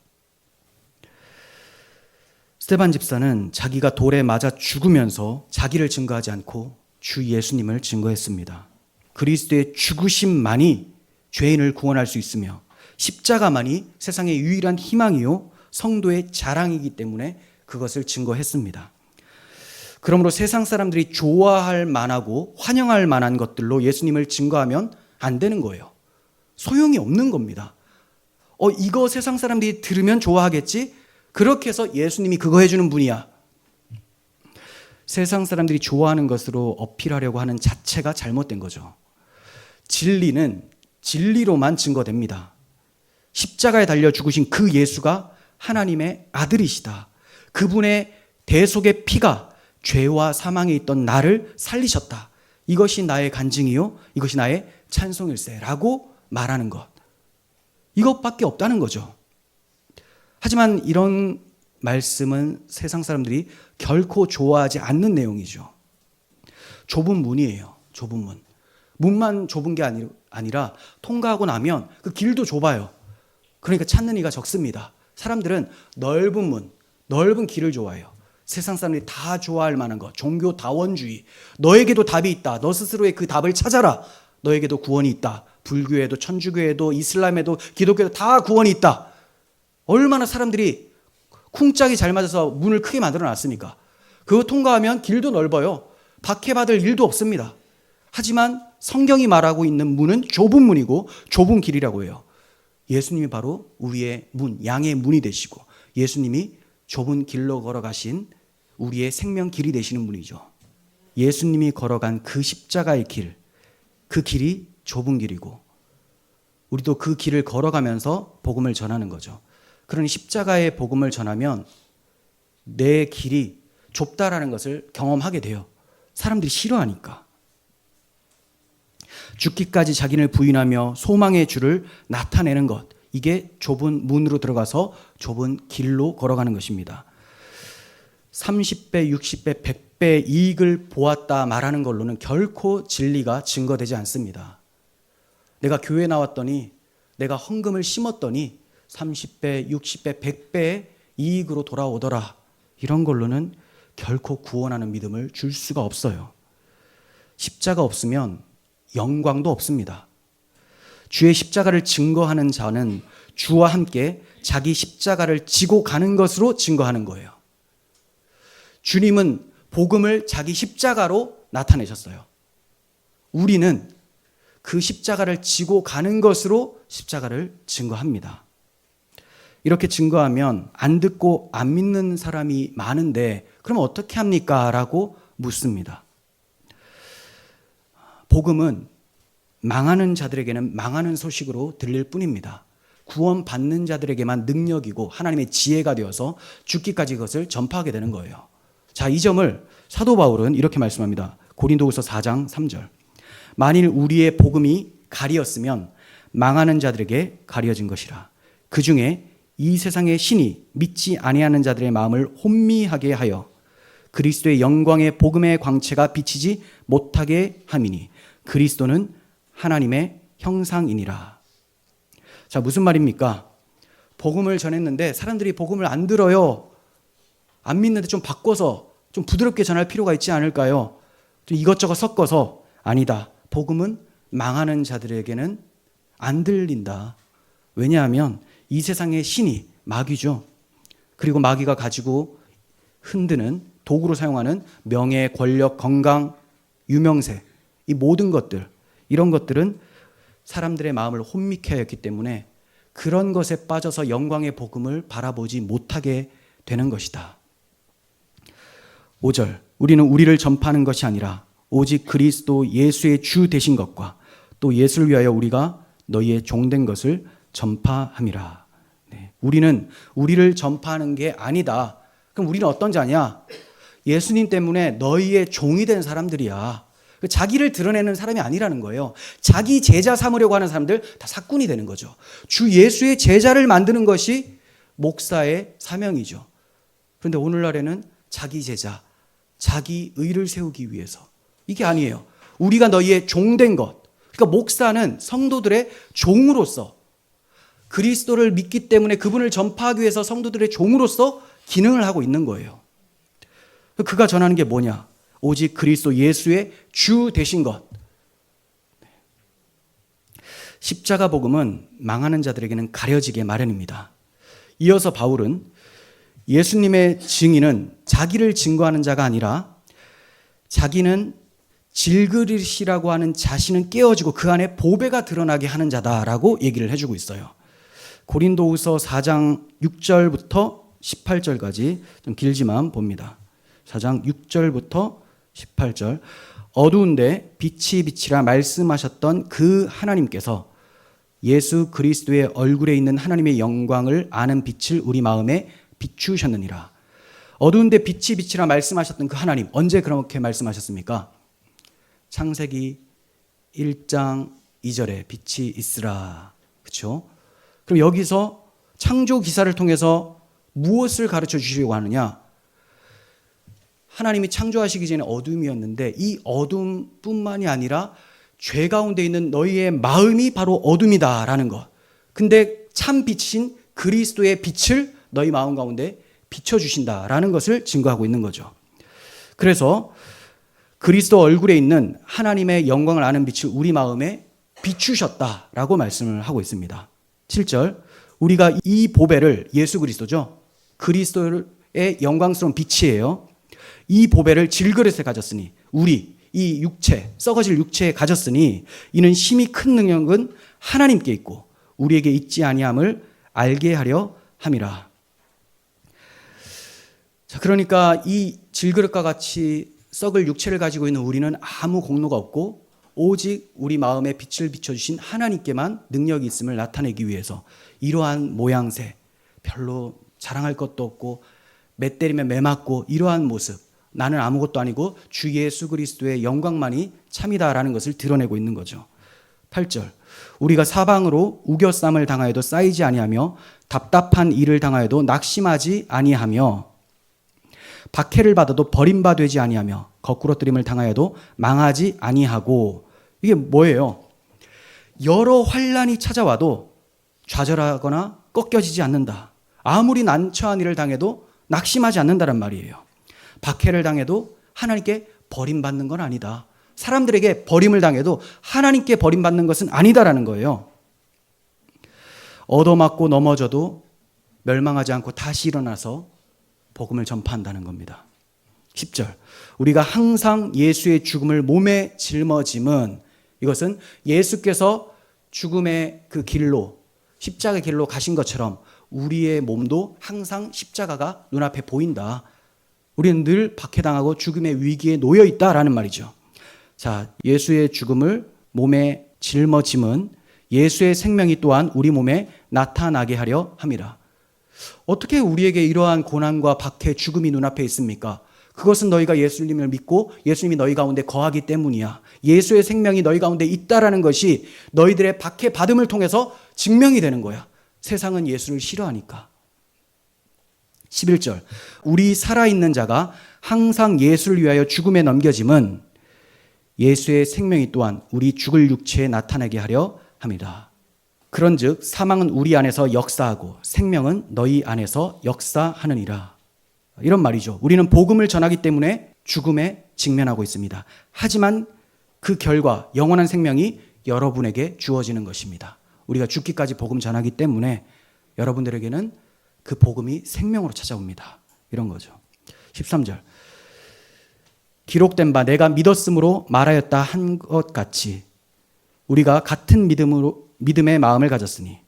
스데반 집사는 자기가 돌에 맞아 죽으면서 자기를 증거하지 않고 주 예수님을 증거했습니다. 그리스도의 죽으심만이 죄인을 구원할 수 있으며 십자가만이 세상의 유일한 희망이요 성도의 자랑이기 때문에 그것을 증거했습니다. 그러므로 세상 사람들이 좋아할 만하고 환영할 만한 것들로 예수님을 증거하면 안 되는 거예요. 소용이 없는 겁니다. 이거 세상 사람들이 들으면 좋아하겠지? 그렇게 해서 예수님이 그거 해주는 분이야. 세상 사람들이 좋아하는 것으로 어필하려고 하는 자체가 잘못된 거죠. 진리는 진리로만 증거됩니다. 십자가에 달려 죽으신 그 예수가 하나님의 아들이시다. 그분의 대속의 피가 죄와 사망에 있던 나를 살리셨다. 이것이 나의 간증이요, 이것이 나의 찬송일세 라고 말하는 것, 이것밖에 없다는 거죠. 하지만 이런 말씀은 세상 사람들이 결코 좋아하지 않는 내용이죠. 좁은 문이에요. 좁은 문. 문만 좁은 게 아니라 통과하고 나면 그 길도 좁아요. 그러니까 찾는 이가 적습니다. 사람들은 넓은 문, 넓은 길을 좋아해요. 세상 사람들이 다 좋아할 만한 것, 종교다원주의. 너에게도 답이 있다. 너 스스로의 그 답을 찾아라. 너에게도 구원이 있다. 불교에도 천주교에도 이슬람에도 기독교에도 다 구원이 있다. 얼마나 사람들이 쿵짝이 잘 맞아서 문을 크게 만들어 놨습니까? 그거 통과하면 길도 넓어요. 박해받을 일도 없습니다. 하지만 성경이 말하고 있는 문은 좁은 문이고 좁은 길이라고 해요. 예수님이 바로 우리의 문, 양의 문이 되시고 예수님이 좁은 길로 걸어가신 우리의 생명 길이 되시는 분이죠. 예수님이 걸어간 그 십자가의 길, 그 길이 좁은 길이고 우리도 그 길을 걸어가면서 복음을 전하는 거죠. 그러니 십자가의 복음을 전하면 내 길이 좁다라는 것을 경험하게 돼요. 사람들이 싫어하니까. 죽기까지 자기를 부인하며 소망의 주를 나타내는 것, 이게 좁은 문으로 들어가서 좁은 길로 걸어가는 것입니다. 30배, 60배, 100배 이익을 보았다 말하는 걸로는 결코 진리가 증거되지 않습니다. 내가 교회 나왔더니, 내가 헌금을 심었더니 30배, 60배, 100배의 이익으로 돌아오더라. 이런 걸로는 결코 구원하는 믿음을 줄 수가 없어요. 십자가 없으면 영광도 없습니다. 주의 십자가를 증거하는 자는 주와 함께 자기 십자가를 지고 가는 것으로 증거하는 거예요. 주님은 복음을 자기 십자가로 나타내셨어요. 우리는 그 십자가를 지고 가는 것으로 십자가를 증거합니다. 이렇게 증거하면 안 듣고 안 믿는 사람이 많은데 그럼 어떻게 합니까? 라고 묻습니다. 복음은 망하는 자들에게는 망하는 소식으로 들릴 뿐입니다. 구원받는 자들에게만 능력이고 하나님의 지혜가 되어서 죽기까지 그것을 전파하게 되는 거예요. 자, 이 점을 사도 바울은 이렇게 말씀합니다. 고린도후서 4장 3절. 만일 우리의 복음이 가리었으면 망하는 자들에게 가려진 것이라. 그 중에 이 세상의 신이 믿지 아니하는 자들의 마음을 혼미하게 하여 그리스도의 영광의 복음의 광채가 비치지 못하게 함이니 그리스도는 하나님의 형상이니라. 자, 무슨 말입니까? 복음을 전했는데 사람들이 복음을 안 들어요. 안 믿는데 좀 바꿔서 좀 부드럽게 전할 필요가 있지 않을까요? 좀 이것저것 섞어서 아니다. 복음은 망하는 자들에게는 안 들린다. 왜냐하면 이 세상의 신이 마귀죠. 그리고 마귀가 가지고 흔드는 도구로 사용하는 명예, 권력, 건강, 유명세, 이 모든 것들, 이런 것들은 사람들의 마음을 혼미케 하였기 때문에 그런 것에 빠져서 영광의 복음을 바라보지 못하게 되는 것이다. 5절. 우리는 우리를 전파하는 것이 아니라 오직 그리스도 예수의 주 되신 것과 또 예수를 위하여 우리가 너희의 종된 것을 전파함이라. 네. 우리는 우리를 전파하는 게 아니다. 그럼 우리는 어떤 자냐? 예수님 때문에 너희의 종이 된 사람들이야. 자기를 드러내는 사람이 아니라는 거예요. 자기 제자 삼으려고 하는 사람들 다 사꾼이 되는 거죠. 주 예수의 제자를 만드는 것이 목사의 사명이죠. 그런데 오늘날에는 자기 제자, 자기 의를 세우기 위해서, 이게 아니에요. 우리가 너희의 종된 것. 그러니까 목사는 성도들의 종으로서 그리스도를 믿기 때문에 그분을 전파하기 위해서 성도들의 종으로서 기능을 하고 있는 거예요. 그가 전하는 게 뭐냐? 오직 그리스도 예수의 주 되신 것. 십자가 복음은 망하는 자들에게는 가려지게 마련입니다. 이어서 바울은 예수님의 증인은 자기를 증거하는 자가 아니라 자기는 질그릇이라고 하는 자신은 깨어지고 그 안에 보배가 드러나게 하는 자다라고 얘기를 해주고 있어요. 고린도후서 4장 6절부터 18절까지 좀 길지만 봅니다. 4장 6절부터 18절. 어두운데 빛이 비치라 말씀하셨던 그 하나님께서 예수 그리스도의 얼굴에 있는 하나님의 영광을 아는 빛을 우리 마음에 비추셨느니라. 어두운데 빛이 비치라 말씀하셨던 그 하나님, 언제 그렇게 말씀하셨습니까? 창세기 1장 2절에 빛이 있으라. 그렇죠? 그럼 여기서 창조 기사를 통해서 무엇을 가르쳐 주시려고 하느냐? 하나님이 창조하시기 전에 어둠이었는데 이 어둠뿐만이 아니라 죄 가운데 있는 너희의 마음이 바로 어둠이다라는 것. 근데 참 빛인 그리스도의 빛을 너희 마음 가운데 비춰주신다라는 것을 증거하고 있는 거죠. 그래서 그리스도 얼굴에 있는 하나님의 영광을 아는 빛을 우리 마음에 비추셨다라고 말씀을 하고 있습니다. 7절. 우리가 이 보배를, 예수 그리스도죠. 그리스도의 영광스러운 빛이에요. 이 보배를 질그릇에 가졌으니, 우리 이 육체, 썩어질 육체에 가졌으니 이는 심히 큰 능력은 하나님께 있고 우리에게 있지 아니함을 알게 하려 함이라. 자, 그러니까 이 질그릇과 같이 썩을 육체를 가지고 있는 우리는 아무 공로가 없고 오직 우리 마음에 빛을 비춰주신 하나님께만 능력이 있음을 나타내기 위해서 이러한 모양새, 별로 자랑할 것도 없고 매 때리면 매 맞고 이러한 모습, 나는 아무것도 아니고 주 예수 그리스도의 영광만이 참이다라는 것을 드러내고 있는 거죠. 8절. 우리가 사방으로 우겨쌈을 당하여도 쌓이지 아니하며 답답한 일을 당하여도 낙심하지 아니하며. 박해를 받아도 버림바 되지 아니하며 거꾸러뜨림을 당하여도 망하지 아니하고. 이게 뭐예요? 여러 환난이 찾아와도 좌절하거나 꺾여지지 않는다. 아무리 난처한 일을 당해도 낙심하지 않는다란 말이에요. 박해를 당해도 하나님께 버림받는 건 아니다. 사람들에게 버림을 당해도 하나님께 버림받는 것은 아니다라는 거예요. 얻어맞고 넘어져도 멸망하지 않고 다시 일어나서 복음을 전파한다는 겁니다. 10절. 우리가 항상 예수의 죽음을 몸에 짊어짐은, 이것은 예수께서 죽음의 그 길로, 십자가의 길로 가신 것처럼 우리의 몸도 항상 십자가가 눈앞에 보인다. 우리는 늘 박해당하고 죽음의 위기에 놓여 있다라는 말이죠. 자, 예수의 죽음을 몸에 짊어짐은 예수의 생명이 또한 우리 몸에 나타나게 하려 함이라. 어떻게 우리에게 이러한 고난과 박해, 죽음이 눈앞에 있습니까? 그것은 너희가 예수님을 믿고 예수님이 너희 가운데 거하기 때문이야. 예수의 생명이 너희 가운데 있다라는 것이 너희들의 박해 받음을 통해서 증명이 되는 거야. 세상은 예수를 싫어하니까. 11절. 우리 살아있는 자가 항상 예수를 위하여 죽음에 넘겨짐은 예수의 생명이 또한 우리 죽을 육체에 나타나게 하려 합니다. 그런즉 사망은 우리 안에서 역사하고 생명은 너희 안에서 역사하느니라. 이런 말이죠. 우리는 복음을 전하기 때문에 죽음에 직면하고 있습니다. 하지만 그 결과 영원한 생명이 여러분에게 주어지는 것입니다. 우리가 죽기까지 복음 전하기 때문에 여러분들에게는 그 복음이 생명으로 찾아옵니다. 이런 거죠. 13절. 기록된 바 내가 믿었으므로 말하였다 한 것 같이 우리가 같은 믿음의 마음을 가졌으니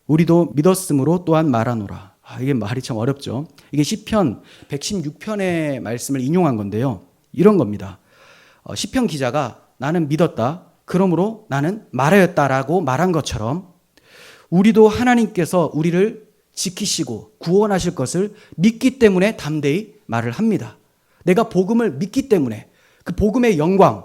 우리도 믿었으므로 또한 말하노라. 이게 말이 참 어렵죠. 이게 시편 116편의 말씀을 인용한 건데요. 이런 겁니다. 시편 기자가 나는 믿었다, 그러므로 나는 말하였다라고 말한 것처럼 우리도 하나님께서 우리를 지키시고 구원하실 것을 믿기 때문에 담대히 말을 합니다. 내가 복음을 믿기 때문에 그 복음의 영광,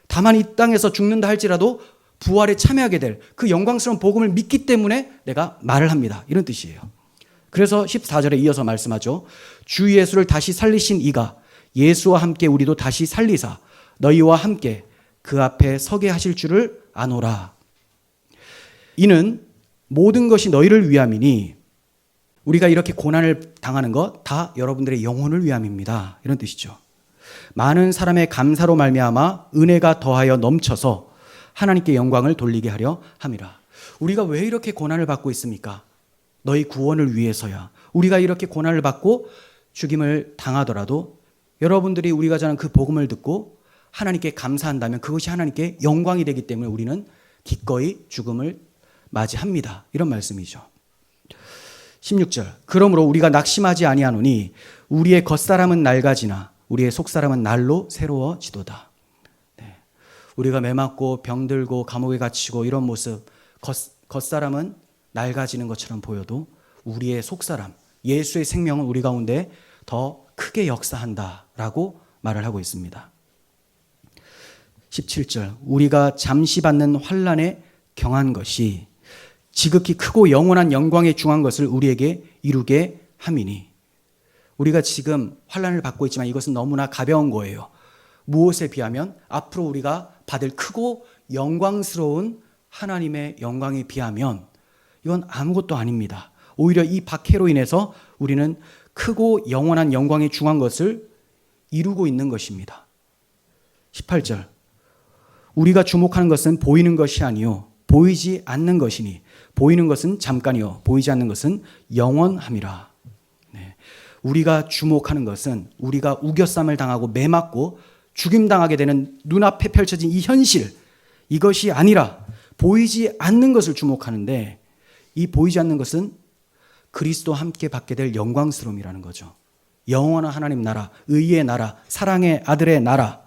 다만 이 땅에서 죽는다 할지라도 부활에 참여하게 될 그 영광스러운 복음을 믿기 때문에 내가 말을 합니다. 이런 뜻이에요. 그래서 14절에 이어서 말씀하죠. 주 예수를 다시 살리신 이가 예수와 함께 우리도 다시 살리사 너희와 함께 그 앞에 서게 하실 줄을 아노라. 이는 모든 것이 너희를 위함이니 우리가 이렇게 고난을 당하는 것 다 여러분들의 영혼을 위함입니다. 이런 뜻이죠. 많은 사람의 감사로 말미암아 은혜가 더하여 넘쳐서 하나님께 영광을 돌리게 하려 함이라. 우리가 왜 이렇게 고난을 받고 있습니까? 너희 구원을 위해서야. 우리가 이렇게 고난을 받고 죽임을 당하더라도 여러분들이 우리가 전한 그 복음을 듣고 하나님께 감사한다면 그것이 하나님께 영광이 되기 때문에 우리는 기꺼이 죽음을 맞이합니다. 이런 말씀이죠. 16절. 그러므로 우리가 낙심하지 아니하노니 우리의 겉사람은 낡아지나 우리의 속사람은 날로 새로워지도다. 네. 우리가 매맞고 병들고 감옥에 갇히고 이런 모습, 겉사람은 낡아지는 것처럼 보여도 우리의 속사람, 예수의 생명은 우리 가운데 더 크게 역사한다라고 말을 하고 있습니다. 17절. 우리가 잠시 받는 환난에 경한 것이 지극히 크고 영원한 영광에 중한 것을 우리에게 이루게 함이니. 우리가 지금 환난을 받고 있지만 이것은 너무나 가벼운 거예요. 무엇에 비하면 앞으로 우리가 받을 크고 영광스러운 하나님의 영광에 비하면 이건 아무것도 아닙니다. 오히려 이 박해로 인해서 우리는 크고 영원한 영광에 중한 것을 이루고 있는 것입니다. 18절. 우리가 주목하는 것은 보이는 것이 아니요 보이지 않는 것이니 보이는 것은 잠깐이요 보이지 않는 것은 영원함이라. 네. 우리가 주목하는 것은 우리가 우겨쌈을 당하고 매맞고 죽임당하게 되는 눈앞에 펼쳐진 이 현실, 이것이 아니라 보이지 않는 것을 주목하는데 이 보이지 않는 것은 그리스도와 함께 받게 될 영광스러움이라는 거죠. 영원한 하나님 나라, 의의 나라, 사랑의 아들의 나라.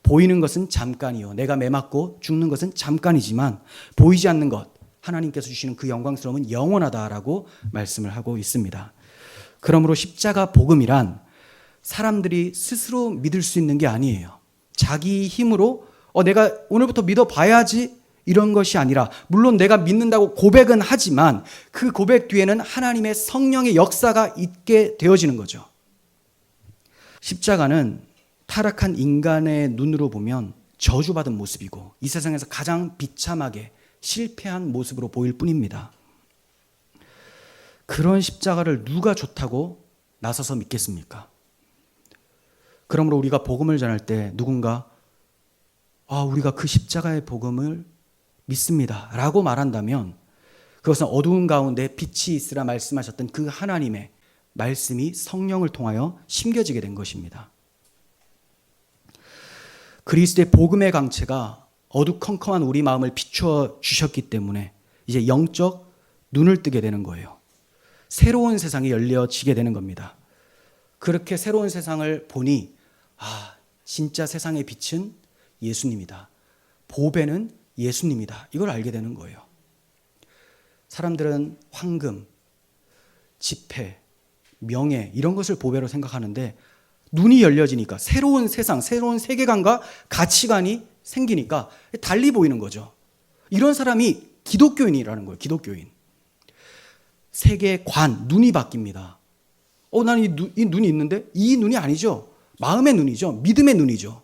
보이는 것은 잠깐이요. 내가 매맞고 죽는 것은 잠깐이지만 보이지 않는 것, 하나님께서 주시는 그 영광스러움은 영원하다라고 말씀을 하고 있습니다. 그러므로 십자가 복음이란 사람들이 스스로 믿을 수 있는 게 아니에요. 자기 힘으로 내가 오늘부터 믿어봐야지 이런 것이 아니라, 물론 내가 믿는다고 고백은 하지만 그 고백 뒤에는 하나님의 성령의 역사가 있게 되어지는 거죠. 십자가는 타락한 인간의 눈으로 보면 저주받은 모습이고 이 세상에서 가장 비참하게 실패한 모습으로 보일 뿐입니다. 그런 십자가를 누가 좋다고 나서서 믿겠습니까? 그러므로 우리가 복음을 전할 때 누군가 우리가 그 십자가의 복음을 믿습니다 라고 말한다면 그것은 어두운 가운데 빛이 있으라 말씀하셨던 그 하나님의 말씀이 성령을 통하여 심겨지게 된 것입니다. 그리스도의 복음의 강체가 어두컴컴한 우리 마음을 비추어 주셨기 때문에 이제 영적 눈을 뜨게 되는 거예요. 새로운 세상이 열려지게 되는 겁니다. 그렇게 새로운 세상을 보니 진짜 세상의 빛은 예수님이다. 보배는 예수님이다. 이걸 알게 되는 거예요. 사람들은 황금, 지폐, 명예 이런 것을 보배로 생각하는데 눈이 열려지니까 새로운 세상, 새로운 세계관과 가치관이 생기니까 달리 보이는 거죠. 이런 사람이 기독교인이라는 거예요. 기독교인. 세계관, 눈이 바뀝니다. 나는 이 눈이 있는데 이 눈이 아니죠. 마음의 눈이죠. 믿음의 눈이죠.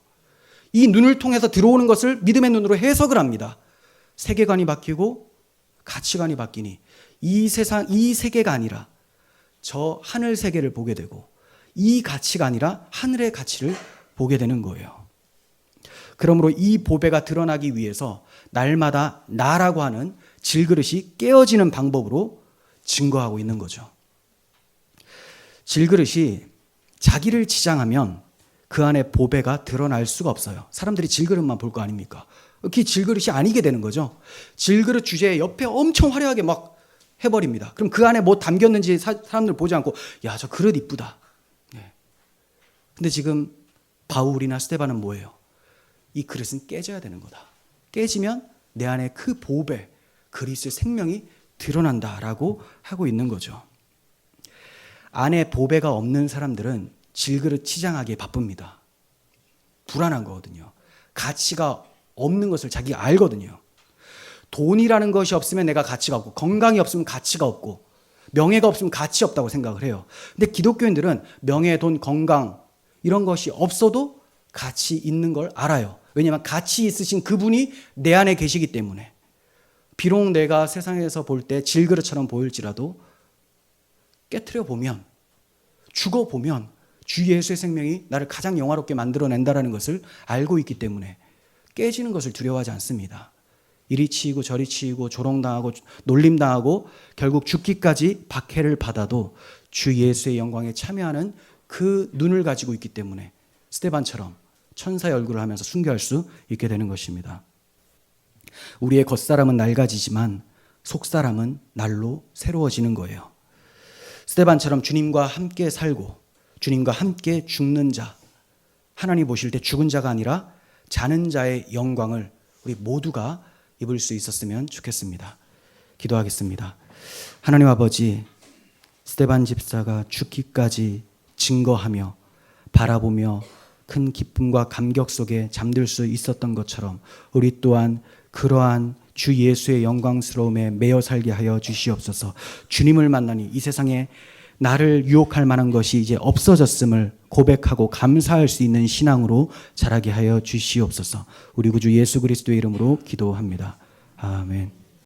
이 눈을 통해서 들어오는 것을 믿음의 눈으로 해석을 합니다. 세계관이 바뀌고 가치관이 바뀌니 이 세상, 이 세계가 아니라 저 하늘 세계를 보게 되고 이 가치가 아니라 하늘의 가치를 보게 되는 거예요. 그러므로 이 보배가 드러나기 위해서 날마다 나라고 하는 질그릇이 깨어지는 방법으로 증거하고 있는 거죠. 질그릇이 자기를 치장하면 그 안에 보배가 드러날 수가 없어요. 사람들이 질그릇만 볼 거 아닙니까? 그 질그릇이 아니게 되는 거죠. 질그릇 주제에 옆에 엄청 화려하게 막 해버립니다. 그럼 그 안에 뭐 담겼는지 사람들 보지 않고 야, 저 그릇 이쁘다. 근데 지금 바울이나 스데반은 뭐예요? 이 그릇은 깨져야 되는 거다. 깨지면 내 안에 그 보배, 그리스도의 생명이 드러난다라고 하고 있는 거죠. 안에 보배가 없는 사람들은 질그릇 치장하기에 바쁩니다. 불안한 거거든요. 가치가 없는 것을 자기가 알거든요. 돈이라는 것이 없으면 내가 가치가 없고 건강이 없으면 가치가 없고 명예가 없으면 가치 없다고 생각을 해요. 근데 기독교인들은 명예, 돈, 건강 이런 것이 없어도 가치 있는 걸 알아요. 왜냐하면 가치 있으신 그분이 내 안에 계시기 때문에. 비록 내가 세상에서 볼 때 질그릇처럼 보일지라도 깨트려 보면, 죽어 보면 주 예수의 생명이 나를 가장 영화롭게 만들어낸다는 것을 알고 있기 때문에 깨지는 것을 두려워하지 않습니다. 이리 치이고 저리 치이고 조롱당하고 놀림당하고 결국 죽기까지 박해를 받아도 주 예수의 영광에 참여하는 그 눈을 가지고 있기 때문에 스데반처럼 천사의 얼굴을 하면서 순교할 수 있게 되는 것입니다. 우리의 겉사람은 낡아지지만 속사람은 날로 새로워지는 거예요. 스데반처럼 주님과 함께 살고 주님과 함께 죽는 자, 하나님 보실 때 죽은 자가 아니라 자는 자의 영광을 우리 모두가 입을 수 있었으면 좋겠습니다. 기도하겠습니다. 하나님 아버지, 스데반 집사가 죽기까지 증거하며 바라보며 큰 기쁨과 감격 속에 잠들 수 있었던 것처럼 우리 또한 그러한 주 예수의 영광스러움에 매여 살게 하여 주시옵소서. 주님을 만나니 이 세상에 나를 유혹할 만한 것이 이제 없어졌음을 고백하고 감사할 수 있는 신앙으로 자라게 하여 주시옵소서. 우리 구주 예수 그리스도의 이름으로 기도합니다. 아멘.